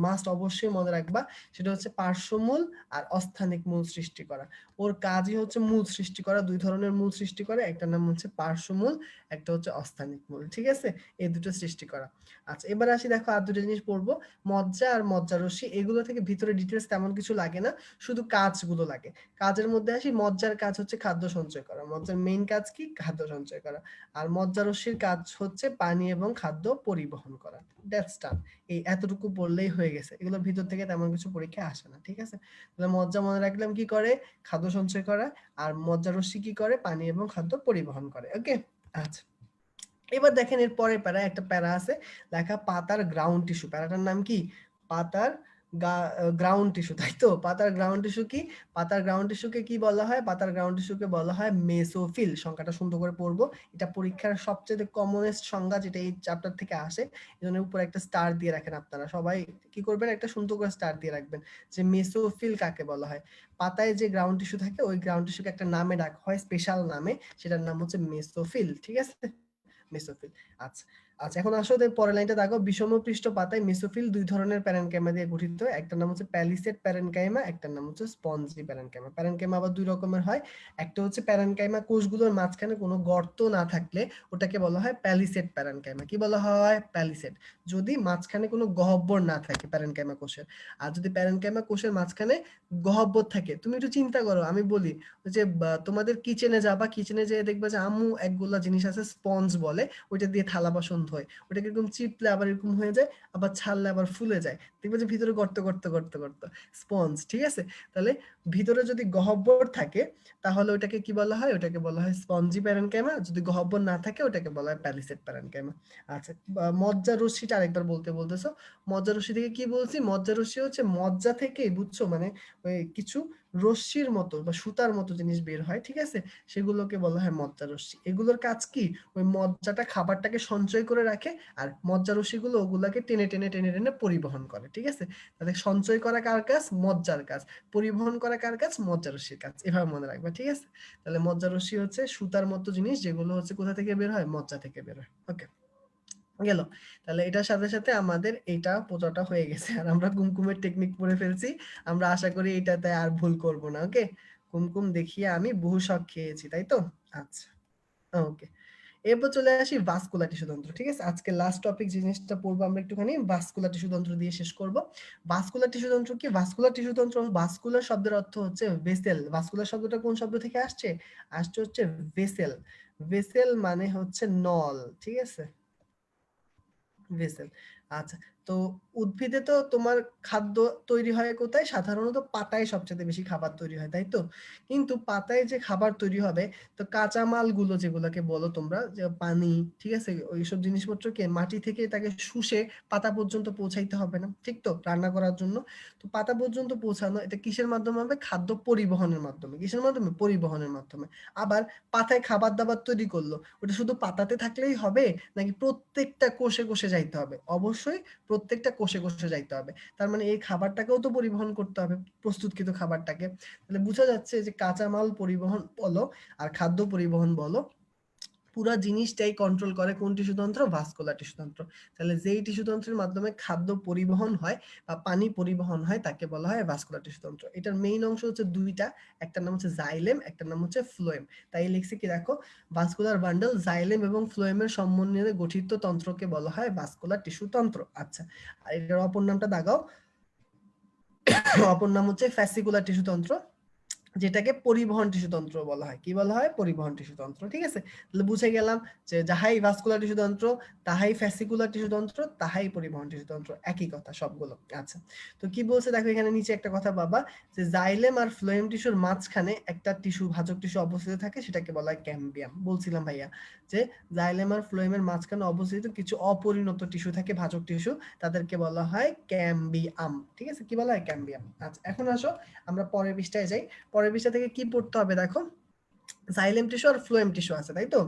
মাস্ট অবশ্যই মনে রাখবা। সেটা হচ্ছে পার্শ্বমূল আর অস্থানিক মূল সৃষ্টি করা। ওর কাজই হচ্ছে মূল সৃষ্টি করা। দুই ধরনের মূল সৃষ্টি করে, একটা নাম হচ্ছে পার্শ্বমূল, একটা হচ্ছে অস্থানিক মূল, ঠিক আছে? এই দুটো সৃষ্টি করা। আচ্ছা, এবার আসি দেখো আর দুটো জিনিস পড়বো, মজ্জা আর মজ্জারশ্মি। এগুলো থেকে ভিতরে ডিটেলস তেমন কিছু লাগে না, শুধু কাজগুলো লাগে। কাজের মধ্যে আসি, মজ্জার কাজ হচ্ছে খাদ্য সঞ্চয় করা। মজ্জার মেইন কাজ কি? খাদ্য সঞ্চয় করা। আর মজ্জারশ্মির কাজ হচ্ছে পানি এবং খাদ্য পরিবহন করা। দ্যাটস ডান। এই এতটুকু পড়লেই হয়ে গেছে, এগুলোর ভিতর থেকে তেমন কিছু পরীক্ষায় আসে না, ঠিক আছে? তাহলে মজ্জা মনে রাখলাম কি করে? খাদ্য সঞ্চয় করা। আর মজ্জারশ্মি কি করে? পানি এবং খাদ্য পরিবহন করে, ওকে? আচ্ছা, এবার দেখেন এর পরের প্যারা একটা প্যারা আছে লেখা পাতার গ্রাউন্ড টিস্যু। প্যারাটার নাম কি? পাতার গ্রাউন্ড টিস্যু, তাই তো? পাতার গ্রাউন্ড টিস্যু কি? পাতার গ্রাউন্ড টিস্যুকে কি বলা হয়? পাতার গ্রাউন্ড টিস্যুকে বলা হয় মেসোফিল। সংখ্যাটা সুন্দর করে পড়বো, এটা পরীক্ষার সবচেয়ে কমনেস্ট সংজ্ঞা যেটা এই চ্যাপ্টার থেকে আসে। এজন্য উপরে একটা স্টার দিয়ে রাখেন আপনারা সবাই, কি করবেন? একটা সুন্দর করে স্টার দিয়ে রাখবেন যে মেসোফিল কাকে বলা হয়। পাতায় যে গ্রাউন্ড টিস্যু থাকে ওই গ্রাউন্ড টিস্যুকে একটা নামে ডাকা হয়, স্পেশাল নামে, সেটার নাম হচ্ছে মেসোফিল, ঠিক আছে? মেসোফিল। আচ্ছা, আচ্ছা, এখন আসো পরের লাইনটা দেখো, বিষমপৃষ্ঠ পাতায় মেসোফিল দুই ধরনের প্যারেনকাইমা দিয়ে গঠিত হয়। একটার নাম হচ্ছে প্যালিসেড প্যারেনকাইমা, একটার নাম হচ্ছে স্পঞ্জি প্যারেনকাইমা। প্যারেনকাইমা আবার দুই রকমের হয়, একটা হচ্ছে প্যারেনকাইমা কোষগুলোর মাঝখানে কোনো গর্ত না থাকলে ওটাকে বলা হয় প্যালিসেড প্যারেনকাইমা। কি বলা হয়? প্যালিসেড। যদি মাঝখানে কোনো গহ্বর না থাকে প্যারেনকাইমা কোষের। আর যদি প্যারেনকাইমা কোষের মাঝখানে গহ্বর থাকে, তুমি একটু চিন্তা করো, আমি বলি যে তোমাদের কিচেনে যাবা, কিচেনে যেয়ে দেখবা যে আম্মু একগুলা জিনিস আছে স্পঞ্জ বলে, ওইটা দিয়ে থালা বাসন ধোয়। ওটাকে এরকম চিপলে আবার এরকম হয়ে যায়, আবার ছাড়লে আবার ফুলে যায়। দেখবে যে ভিতরে গর্ত স্পঞ্জ, ঠিক আছে? তাহলে ভিতরে যদি গহ্বর থাকে তাহলে ওটাকে কি বলা হয়? ওটাকে বলা হয় স্পঞ্জি প্যারেনকাইমা। যদি গহ্বর না থাকে ওটাকে বলা হয় প্যালিসেড প্যারেনকাইমা। আচ্ছা, মজ্জা রশ্মিটা আরেকবার বলতেছো। মজ্জা রশ্মি থেকে কি বলছি? মজ্জা রশ্মি হচ্ছে মজ্জা থেকে, বুঝছো, মানে ওই কিছু রশ্মির মতো বা সুতার মতো জিনিস বের হয়, ঠিক আছে? সেগুলোকে বলা হয় মজ্জা রশ্মি। এগুলোর কাজ কি? ওই মজ্জাটা খাবারটাকে সঞ্চয় করে রাখে, আর মজ্জা রশ্মিগুলো ওগুলাকে টেনে পরিবহন করে, ঠিক আছে? তাহলে সঞ্চয় করা কার কাজ? মজ্জার কাজ। পরিবহন করা কার কাজ? মজ্জা রশ্মির কাজ। এভাবে মনে রাখবা, ঠিক আছে? তাহলে মজ্জা রশ্মি হচ্ছে সুতার মতো জিনিস, যেগুলো হচ্ছে কোথা থেকে বের হয়? মজ্জা থেকে বের হয়, ওকে? গেল। তাহলে এটার সাথে সাথে আমাদের এটা পূজাটা হয়ে গেছে, আর আমরা কুমকুমের টেকনিক পড়ে ফেলছি। আমরা আশা করি এটাতে আর ভুল করব না, ওকে? কুমকুম দেখিয়ে আমি বহু শখ খেয়েছি, তাই তো? আচ্ছা, ওকে। এরপর চলে আসি ভাস্কুলার টিস্যু তন্ত্র। ঠিক আছে, আজকে লাস্ট টপিক জিনিসটা পড়বো আমরা একটুখানি, ভাস্কুলার টিস্যু তন্ত্র দিয়ে শেষ করব। ভাস্কুলার টিস্যু তন্ত্র কি? ভাস্কুলার টিস্যু তন্ত্র, ভাস্কুলার শব্দের অর্থ হচ্ছে ভেসেল। ভাস্কুলার শব্দটা কোন শব্দ থেকে আসছে? আসছে হচ্ছে ভেসেল। ভেসেল মানে হচ্ছে নল। ঠিক আছে, ভেসেল। আচ্ছা, তো উদ্ভিদে তো তোমার খাদ্য তৈরি হয় কোথায়? সাধারণত পাতায় সবচেয়ে বেশি খাবার তৈরি হয়, তাই তো? কিন্তু পাতায় যে খাবার তৈরি হবে, তো কাঁচামালগুলো যেগুলোকে বলো তোমরা, যে পানি, ঠিক আছে, ওইসব জিনিসপত্রকে মাটি থেকে তাকে শুষে পাতা পর্যন্ত পৌঁছাইতে হবে না, ঠিক তো, রান্না করার জন্য। তো পাতা পর্যন্ত পৌঁছানো এটা কিসের মাধ্যমে হবে? খাদ্য পরিবহনের মাধ্যমে। কিসের মাধ্যমে? পরিবহনের মাধ্যমে। আবার পাতায় খাবার দাবার তৈরি করলো, ওটা শুধু পাতাতে থাকলেই হবে নাকি প্রত্যেকটা কোষে কোষে যাইতে হবে? অবশ্যই প্রত্যেকটা কোষে কোষে যাইতে হবে। তার মানে এই খাবারটাকেও তো পরিবহন করতে হবে, প্রস্তুতকৃত খাবারটাকে। তাহলে বোঝা যাচ্ছে যে কাঁচামাল পরিবহন বলো আর খাদ্য পরিবহন বলো, পুরো জিনিসটাই কন্ট্রোল করে কোন টিস্যুতন্ত্র? ভাস্কুলার টিস্যুতন্ত্র। তাহলে যেই টিস্যুতন্ত্রের মাধ্যমে খাদ্য পরিবহন হয় বা পানি পরিবহন হয় তাকে বলা হয় ভাস্কুলার টিস্যুতন্ত্র। এটার মেইন অংশ হচ্ছে দুইটা, একটার নাম হচ্ছে জাইলেম, একটার নাম হচ্ছে ফ্লোয়েম। তাই লিখছি কি দেখো, ভাস্কুলার বান্ডল জাইলেম এবং ফ্লোয়েমের সমন্বয়ে গঠিত তন্ত্রকে বলা হয় ভাস্কুলার টিস্যুতন্ত্র। আচ্ছা, আর এটার অপর নামটা দাগাও। অপর নাম হচ্ছে ফ্যাসিকুলার টিস্যুতন্ত্র, যেটাকে পরিবহন টিস্যুতন্ত্র বলা হয়। কি বলা হয়? পরিবহন টিস্যুতন্ত্র। ঠিক আছে, তাহলে বুঝে গেলাম যে যাহাই ভাস্কুলার টিস্যুতন্ত্র, তাহাই ফ্যাসিকুলার টিস্যুতন্ত্র, তাহাই পরিবহন টিস্যুতন্ত্র, একই কথা সবগুলো। আচ্ছা, তো কি বলছে দেখো এখানে নিচে একটা কথা বাবা, যে জাইলেম আর ফ্লোয়েম টিস্যুর মাঝখানে একটা টিস্যু, ভাজক টিস্যু অবস্থিত থাকে, সেটাকে বলা হয় ক্যাম্বিয়াম। বলছিলাম ভাইয়া যে জাইলেম আর ফ্লোয়েমের মাঝখানে অবস্থিত কিছু অপরিণত টিস্যু থাকে, ভাজক টিস্যু, তাদেরকে বলা হয় ক্যাম্বিয়াম। ঠিক আছে, কি বলা হয়? ক্যাম্বিয়াম। আচ্ছা, এখন আসো আমরা পরের পৃষ্ঠায় যাই। পরের পৃষ্ঠা থেকে কি পড়তে হবে দেখো, জাইলেম টিস্যু আর ফ্লোয়েম টিস্যু আছে, তাই তো?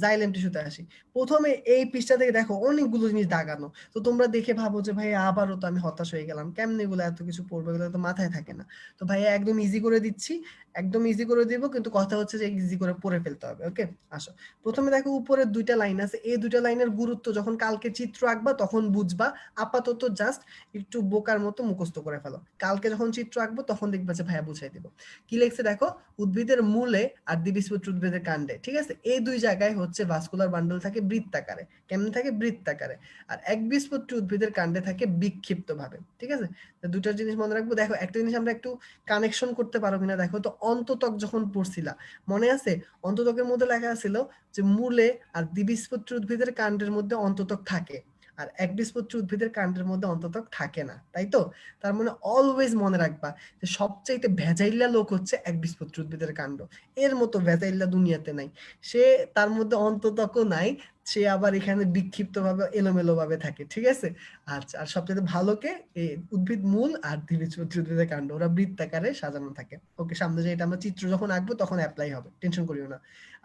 জাইলেম টিস্যুতে আসি। প্রথমে এই পৃষ্ঠা থেকে দেখো অনেকগুলো জিনিস দাগানো, তো তোমরা দেখে ভাবো যে ভাই আবারও তো আমি হতাশ হয়ে গেলাম, কেমনে এগুলো এত কিছু পড়বো, এগুলো তো মাথায় থাকে না। তো ভাই একদম ইজি করে দিচ্ছি, একদম ইজি করে দিব, কিন্তু কথা হচ্ছে যে ইজি করে পড়ে ফেলতে হবে। ওকে, আসো। প্রথমে দেখো উপরের দুইটা লাইন আছে, এই দুইটা লাইনের গুরুত্ব যখন কালকে চিত্র আঁকবা তখন বুঝবা, আপাতত জাস্ট একটু বোকার মতো মুখস্থ করে ফেলো, কালকে যখন চিত্র আঁকবো তখন দেখবা যে ভাইয়া বুঝাই দিব। কি লিখছে দেখো, উদ্ভিদের মূলে আর দ্বিবীজপত্রী উদ্ভিদের কাণ্ডে, ঠিক আছে, এই দুই জায়গায় হচ্ছে ভাস্কুলার বান্ডল থাকে বৃত্তাকারে। কেমন থাকে? বৃত্তাকারে। আর একবীজপত্রী উদ্ভিদের কাণ্ডে থাকে বিক্ষিপ্ত ভাবে। ঠিক আছে, তো দুটো জিনিস মনে রাখবো। দেখো একটা জিনিস আমরা একটু কানেকশন করতে পারো কিনা দেখো তো, অন্তত্বক যখন পড়ছিলা মনে আছে? অন্তত্বকের মধ্যে লেখা ছিল যে মূলে আর দ্বিবীজপত্রী উদ্ভিদের কাণ্ডের মধ্যে অন্তত্বক থাকে, আর একবীজপত্রী উদ্ভিদের কাণ্ডের মধ্যে অন্তত্বক থাকে না, তাই তো? তার মানে অলওয়েজ মনে রাখবা যে সবচাইতে ভেজাইল্লা লোক হচ্ছে একবীজপত্রী উদ্ভিদের কাণ্ড। এর মতো ভেজাইল্লা দুনিয়াতে নাই। সে, তার মধ্যে অন্ততক নাই, সে আবার এখানে বিক্ষিপ্ত ভাবে এলোমেলো ভাবে থাকে। ঠিক আছে, আচ্ছা, আর সবচেয়ে ভালোকে এই উদ্ভিদ মূল আর দ্বিবীজপত্রী উদ্ভিদের কাণ্ড, ওরা বৃত্তাকারে সাজানো থাকে। ওকে, সামনে যে এটা আমরা চিত্র যখন আঁকবো তখন অ্যাপ্লাই হবে, টেনশন করিও না।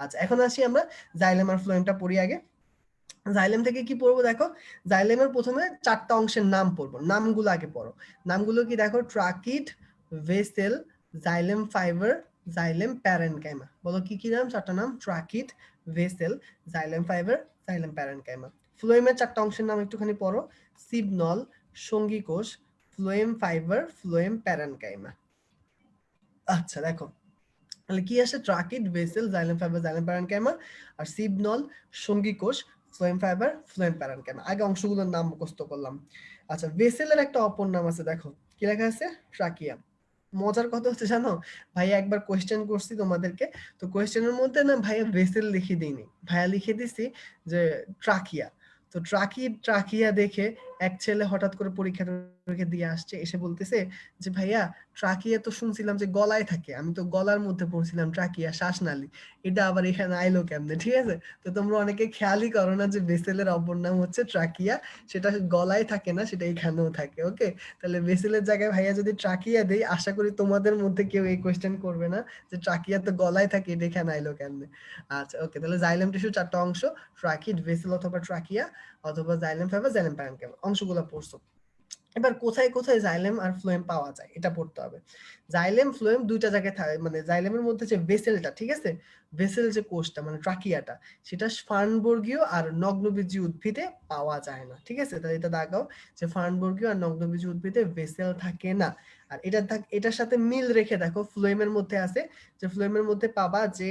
আচ্ছা, এখন আসি আমরা জাইলেম আর ফ্লোয়েমটা পড়ি আগে। জাইলেম থেকে কি পড়বো দেখো, জাইলেমের প্রথমে চারটা অংশের নাম পড়বো, নামগুলো আগে পড়ো। নামগুলো কি দেখো, tracheid, vessel, xylem fibre, xylem parenchyma. বলো কি কি নাম? চারটা নাম, tracheid, vessel, xylem fibre, xylem parenchyma. ফ্লোয়েমের চারটা অংশের নাম একটুখানি পড়ো, সিবনল, সঙ্গী কোষ, ফ্লোয়েম ফাইবার, ফ্লোয়েম প্যারেনকাইমা। আচ্ছা দেখো, তাহলে কি আসে? Tracheid, vessel, xylem fibre, xylem parenchyma, আর সিবনল, সঙ্গী কোষ, ফ্লোয়েম ফাইবার, ফ্লোয়েম প্যারেনকাইমা। আগে অংশগুলোর নাম মুখস্থ করলাম। আচ্ছা, ভেসেলের একটা অপর নাম আছে দেখো, কি লেখা আছে? ট্রাকিয়া। মজার কথা হচ্ছে জানো, ভাইয়া একবার কোয়েশ্চেন করছি তোমাদেরকে, তো কোয়েশ্চেনের মধ্যে না ভাইয়া ভেসেল লিখে দিইনি, ভাইয়া লিখে দিছি যে ট্রাকিয়া। তো ট্রাকিয়া দেখে এক ছেলে হঠাৎ করে পরীক্ষা টরীক্ষা দিয়ে আসছে, এসে বলতেছে যে ভাইয়া ট্রাকিয়া তো শুনছিলাম যে গলায় থাকে, আমি তো গলার মধ্যে পড়ছিলাম ট্রাকিয়া, শ্বাসনালী, এটা আবার এখানে আইলো কেমনে? ঠিক আছে, তো তোমরা অনেকে খেয়ালই করো না যে ভেসেলের অপর নাম হচ্ছে ট্রাকিয়া, সেটা গলায় থাকে না, সেটা এখানেও থাকে। ওকে, তাহলে ভেসেলের জায়গায় ভাইয়া যদি ট্রাকিয়া দেই, আশা করি তোমাদের মধ্যে কেউ এই কোয়েশ্চেন করবে না যে ট্রাকিয়া তো গলায় থাকে, এটা এখানে আইলো কেমনে। আচ্ছা, ওকে, তাহলে জাইলেম টিস্যু চারটা অংশ, ট্রাকিড, ভেসেল অথবা ট্রাকিয়া, অথবা জাইলেম ফাইবার, জাইলেম প্যারেনকাইমা, অংশগুলো পড়ছো। এবার কোথায় কোথায় জাইলেম আর ফ্লোয়েম পাওয়া যায় এটা পড়তে হবে। জাইলেম ফ্লোয়েম দুইটা জায়গায় থাকে, মানে জাইলেমের মধ্যে যে ভেসেলটা, ঠিক আছে, ভেসেল যে কোষটা মানে ট্রাকিয়াটা, সেটা ফার্নবর্গীয় আর নগ্নবীজী উদ্ভিদে পাওয়া যায় না। ঠিক আছে, তাহলে এটা দাগাও যে ফার্নবর্গীয় আর নগ্নবীজী উদ্ভিদে ভেসেল থাকে না। আর এটার সাথে মিল রেখে দেখো ফ্লোয়েমের মধ্যে আছে, যে ফ্লোয়েমের মধ্যে পাবা যে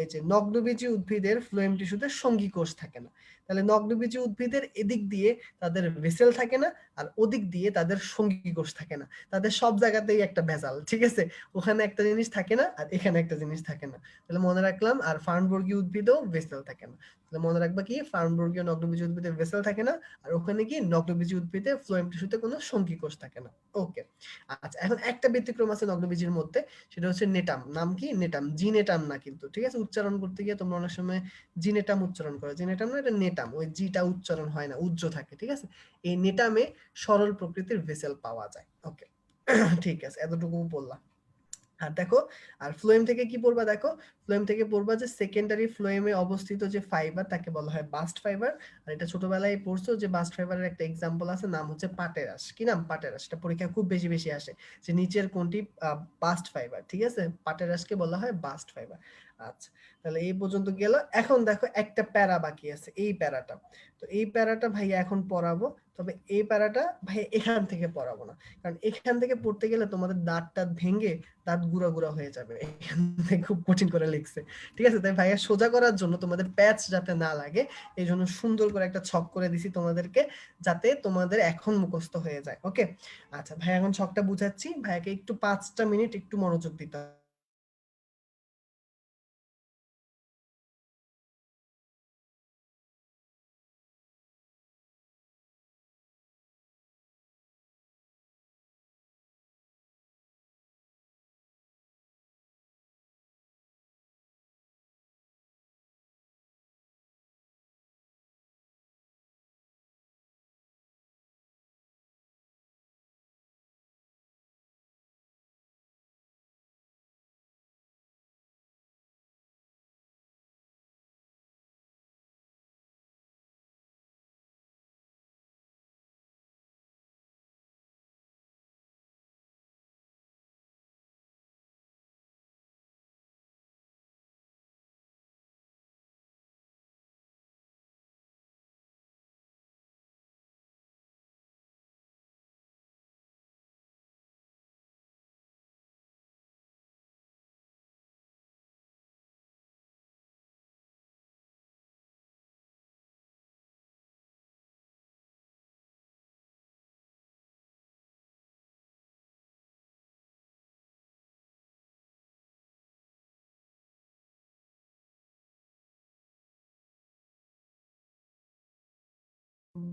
এই যে নগ্নবীজী উদ্ভিদের ফ্লোয়েম টিস্যুতে সঙ্গী কোষ থাকে না। তাহলে নগ্নবীজী উদ্ভিদের এদিক দিয়ে তাদের ভেসেল থাকে না, আর ওদিক দিয়ে তাদের সঙ্গী কোষ থাকে না। তাদের সব জায়গাতেই একটা ভেজাল, ঠিক আছে? ওখানে একটা জিনিস থাকে না আর এখানে একটা জিনিস থাকে না। তাহলে মনে রাখলাম। আর ফার্নবর্গীয় উদ্ভিদও ভেসেল থাকে না। তাহলে মনে রাখবা কি, ফার্নবর্গীয় নগ্নবীজী উদ্ভিদে ভেসেল থাকে না, আর ওখানে কি নগ্নবীজী উদ্ভিদে ফ্লোয়েম টিস্যুতে কোনো সঙ্গী কোষ থাকে না। ওকে। আচ্ছা, এখন একটা ব্যতিক্রম আছে নগ্নবীজীর মধ্যে, সেটা হচ্ছে নেটাম। নাম কি? নেটাম। জিনেটাম না কিন্তু, ঠিক আছে? উচ্চারণ করতে গিয়ে তোমরা অনেক সময় জিনেটাম উচ্চারণ করো, জিনেটাম না, এটা নেটাম। ওই জিটা উচ্চারণ হয় না, উজ্জ থাকে, ঠিক আছে? এই নেটামে সরল প্রকৃতির ভেসেল পাওয়া যায়। ওকে। ঠিক আছে, এতটুকু বললাম। আর দেখো, আর ফ্লোয়েম থেকে কি পড়বা? দেখো, ফ্লোয়েম থেকে পড়বা যে সেকেন্ডারি ফ্লোয়েমে অবস্থিত যে ফাইবার তাকে বলা হয় বাস্ট ফাইবার। আর এটা ছোটবেলায় পড়ছো যে বাস্ট ফাইবারের একটা এক্সাম্পল আছে, নাম হচ্ছে পাটেরাস। কি নাম? পাটেরাস। এটা পরীক্ষা খুব বেশি বেশি আসে, যে নিচের কোনটি বাস্ট ফাইবার, ঠিক আছে? পাটেরাসকে বলা হয় বাস্ট ফাইবার। আচ্ছা, তাহলে এই পর্যন্ত গেল। এখন দেখো একটা প্যারা বাকি আছে, এই প্যারাটা। তো এই প্যারাটা ভাইয়া এখন পড়াবো, তবে এই প্যারাটা ভাই এখান থেকে পড়াবো না, কারণ এখান থেকে পড়তে গেলে তোমাদের দাঁত টাত ভেঙে দাঁত গুঁড়া গুঁড়া হয়ে যাবে। এখান থেকে খুব কঠিন করে লিখছে, ঠিক আছে? তাই ভাইয়া সোজা করার জন্য, তোমাদের প্যাচ যাতে না লাগে, এই জন্য সুন্দর করে একটা ছক করে দিছি তোমাদেরকে, যাতে তোমাদের এখন মুখস্থ হয়ে যায়। ওকে। আচ্ছা, ভাইয়া এখন ছকটা বুঝাচ্ছি, ভাইয়াকে একটু 5টা মিনিট একটু মনোযোগ দিতে হবে।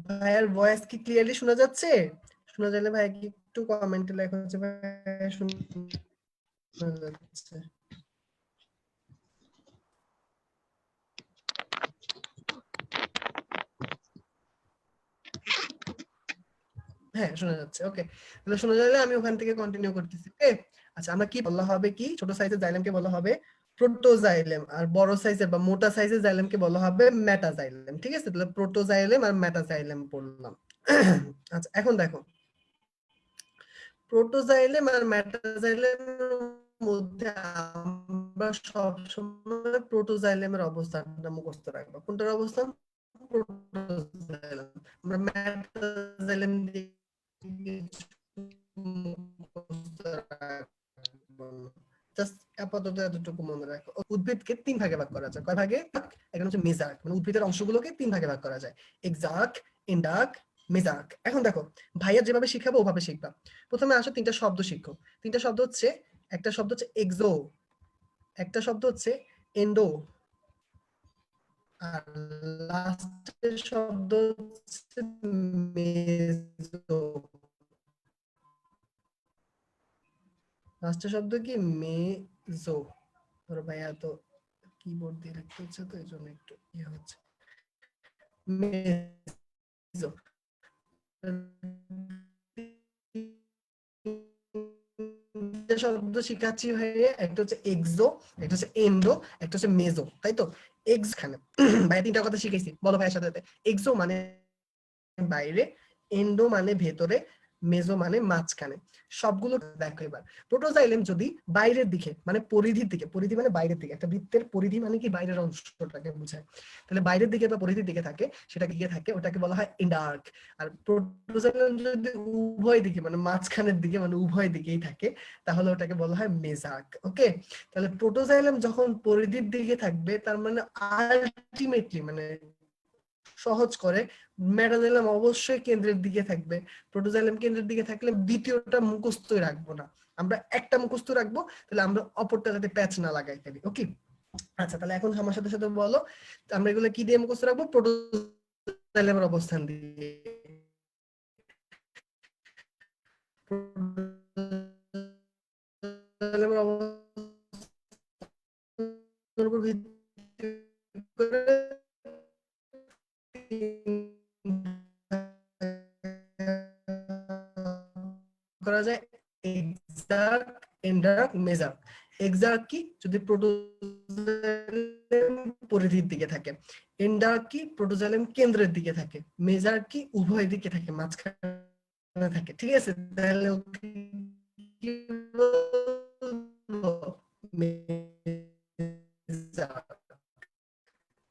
ভাইয়ার ভয়েস কি ক্লিয়ারলি শোনা যাচ্ছে? শোনা গেলে ভাই কি একটু কমেন্টে লেখা হচ্ছে ভাই শোনা যাচ্ছে। হ্যাঁ, শোনা যাচ্ছে। ওকে, তাহলে শোনা গেলে আমি ওখান থেকে কন্টিনিউ করতেছি। ওকে। আচ্ছা, আমরা কি বলা হবে, কি ছোট সাইজের জাইলেমকে বলা হবে প্রোটোজাইলেম, আর বড় সাইজের বা মোটা সাইজের জাইলেমকে বলা হবে মেটাজাইলেম, ঠিক আছে? তাহলে প্রোটোজাইলেম আর মেটাজাইলেম বললাম। আচ্ছা, এখন দেখো, প্রোটোজাইলেম আর মেটাজাইলেমের মধ্যে আমরা সবসময় প্রোটোজাইলেমের অবস্থানটা মুখস্থ রাখবো। কোনটার অবস্থান? প্রোটোজাইলেম। আমরা মেটাজাইলেম দিয়ে মুখস্থ রাখবো না। জাস্ট আপাতত এতটুকু মনে রাখো। উদ্ভিদকে 3 ভাগে ভাগ করা যায়। কয় ভাগে? একটা হচ্ছে মেজার্ক, মানে উদ্ভিদের অংশগুলোকে 3 ভাগে ভাগ করা যায়। এক্সার্ক, ইন্ডার্ক, মেজার্ক। এখন দেখো, ভাইয়া যেভাবে শিখাবো ওভাবে শিখবা। প্রথমে আসো 3টা শব্দ শিখো। 3টা শব্দ হচ্ছে, একটা শব্দ হচ্ছে এক্সো, একটা শব্দ হচ্ছে এন্ডো, আর লাস্টের শব্দ হচ্ছে মেজো। লাস্টের শব্দ কি? মেজো। ধরো ভাইয়া তো কিবোর্ড দিয়ে লিখতে হচ্ছে, তো এই জন্য একটু ইয়ে হচ্ছে। মেজো। শব্দ শিখাচ্ছি হয়ে, একটা হচ্ছে এক্সো, একটা হচ্ছে এন্ডো, একটা হচ্ছে মেজো, তাই তো? এক্স খানে ভাই 3টা কথা শিখাইছি, বলো ভাইয়ের সাথে সাথে। এক্সো মানে বাইরে, এন্ডো মানে ভেতরে, মেজো মানে মাঝখানে। সবগুলো দেখো এবার। প্রোটোজাইলেম যদি বাইরের দিকে মানে পরিধির দিকে, পরিধি মানে বাইরের দিকে, একটা বৃত্তের পরিধি মানে কি বাইরের অংশটাকে বোঝায়, তাহলে বাইরের দিকে বা পরিধির দিকে থাকে সেটা গিয়ে থাকে ওটাকে বলা হয় এন্ডার্ক। আর প্রোটোজাইলেম যদি উভয় দিকে মানে মাঝখানের দিকে মানে উভয় দিকেই থাকে তাহলে ওটাকে বলা হয় মেজার্ক। ওকে, তাহলে প্রোটোজাইলেম যখন পরিধির দিকে থাকবে তার মানে আলটিমেটলি মানে সহজ করে মেটাজাইলাম অবশ্যই কেন্দ্রের দিকে থাকবে। প্রোটোজাইলাম কেন্দ্রের দিকে থাকলে দ্বিতীয়টা মুখস্থই রাখবো না, আমরা একটা মুখস্থ রাখবো, তাহলে আমরা অপরটা যাতে প্যাচ না লাগাই ফেলি। ওকে, আচ্ছা তাহলে এখন আমার সাথে সাথে বলো আমরা এগুলো কি দিয়ে মুখস্থ রাখবো? প্রোটোজাইলামের অবস্থান দিয়ে। প্রোটোজাইলামের অবস্থানের উপর ভিত্তি করে করা যায় এক্সার্ক, এন্ডার্ক, মেজার্ক। এক্সার্ক কি? যদি প্রোটোজাইলাম পরিধির দিকে থাকে। এন্ডার্ক কি? প্রোটোজাইলাম কেন্দ্রের দিকে থাকে। মেজার্ক কি? উভয় দিকে থাকে, মাঝখানে থাকে। ঠিক আছে, তাহলে কি বলবো? মেজার্ক।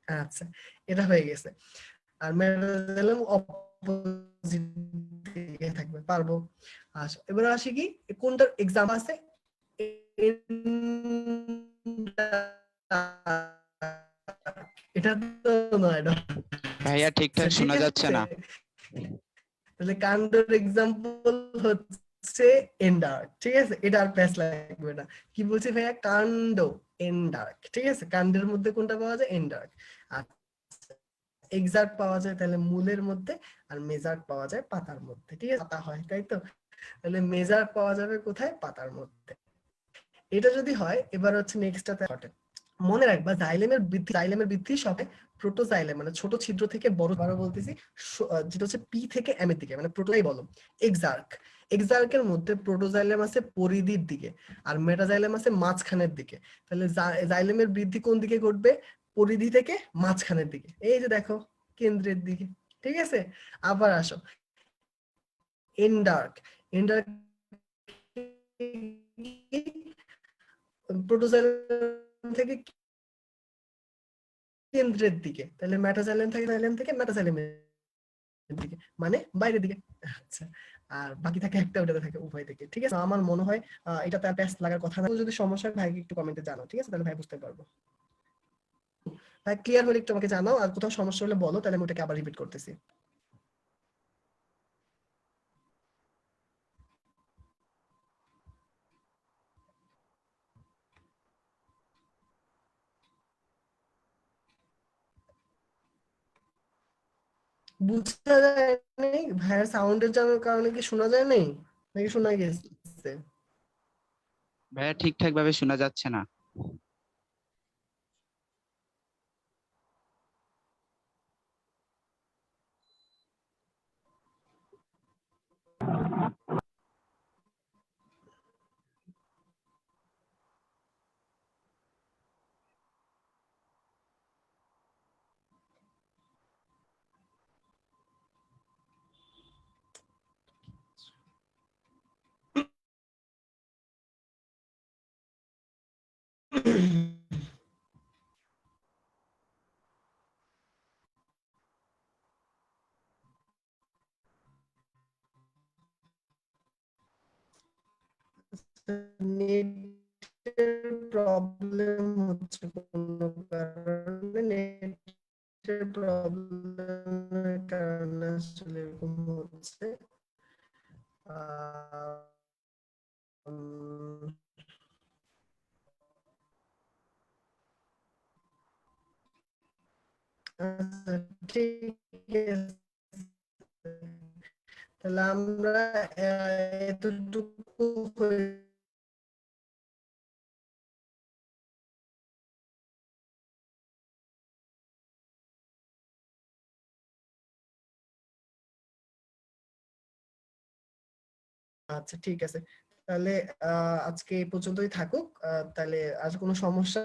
আচ্ছা, এটা হয়ে গেছে। আর মেটাজাইলাম অপোজিট দিকে থাকবে, পারবো। আচ্ছা এবার আসি কি কোনটার এক্সাম আছে? এটা তো নয়। ভাইয়া ঠিকঠাক ঠিক শোনা যাচ্ছে আছে, না। তাহলে কাণ্ডের এক্সাম্পল হচ্ছে এন্ডার্ক। ঠিক আছে, এটা আর প্যাচ লাগবে না। কি বলছি ভাইয়া? কাণ্ড, এন্ডার্ক। ঠিক আছে, কাণ্ডের মধ্যে কোনটা পাওয়া যায়? এন্ডার্ক। আচ্ছা, এক্সাক্ট পাওয়া যায় তাহলে মূলের মধ্যে, আর মেজার্ক পাওয়া যায় পাতার মধ্যে। ঠিক আছে, পাতা হয় তাই তো, তাহলে মেজার্ক পাওয়া যাবে কোথায়? পাতার মধ্যে। এটা যদি হয় এবার হচ্ছে নেক্সটটাতে ঘটে। মনে রাখবা জাইলেমের বৃদ্ধি সবে প্রোটোজাইলেম মানে ছোট ছিদ্র থেকে বড়, বারো বলতেছি, যেটা হচ্ছে পি থেকে এম এর দিকে মানে প্রোটোটাই বলো। এক্সার্ক, এক্সার্কের মধ্যে প্রোটোজাইলেম আছে পরিধির দিকে আর মেটাজাইলেম আছে মাঝখানের দিকে। তাহলে জাইলেমের বৃদ্ধি কোন দিকে ঘটবে? পরিধি থেকে মাঝখানের দিকে, এই যে দেখো কেন্দ্রের দিকে। ঠিক আছে, আবার আসো এন্ডার্ক। এন্ডার্ক প্রোটোজাইলেম থেকে কেন্দ্রের দিকে, তাহলে মেটাজাইলেম থেকে মেটাজাইলেমের দিকে মানে বাইরের দিকে। আচ্ছা, আর বাকি থাকে একটা, ওটাতে থাকে উভয় দিকে। ঠিক আছে, আমার মনে হয় এটাতে আর টেস্ট লাগার কথা না। যদি সমস্যা হয় ভাই একটু কমেন্টে জানাও। ঠিক আছে, তাহলে ভাই বুঝতে পারবো। ভাই ক্লিয়ার হলে একটু আমাকে জানাও, আর কোথাও সমস্যা হলে বলো, তাহলে আমি ওটাকে আবার রিপিট করতেছি। বুঝতে যায় নাই ভাইয়ের সাউন্ডের কারণে কি শোনা যায় নাই নাকি শোনা গেছে? ভাইয়া ঠিকঠাক ভাবে শোনা যাচ্ছে না। নেটের প্রবলেম হচ্ছে কোনো কারণে, নেটের প্রবলেমের কারণে আসলে এরকম হচ্ছে। উম, আচ্ছা ঠিক আছে, তাহলে আমরা এতটুকু আচ্ছা ঠিক আছে, তাহলে আজকে এই পর্যন্তই থাকুক। তাহলে আর কোনো সমস্যা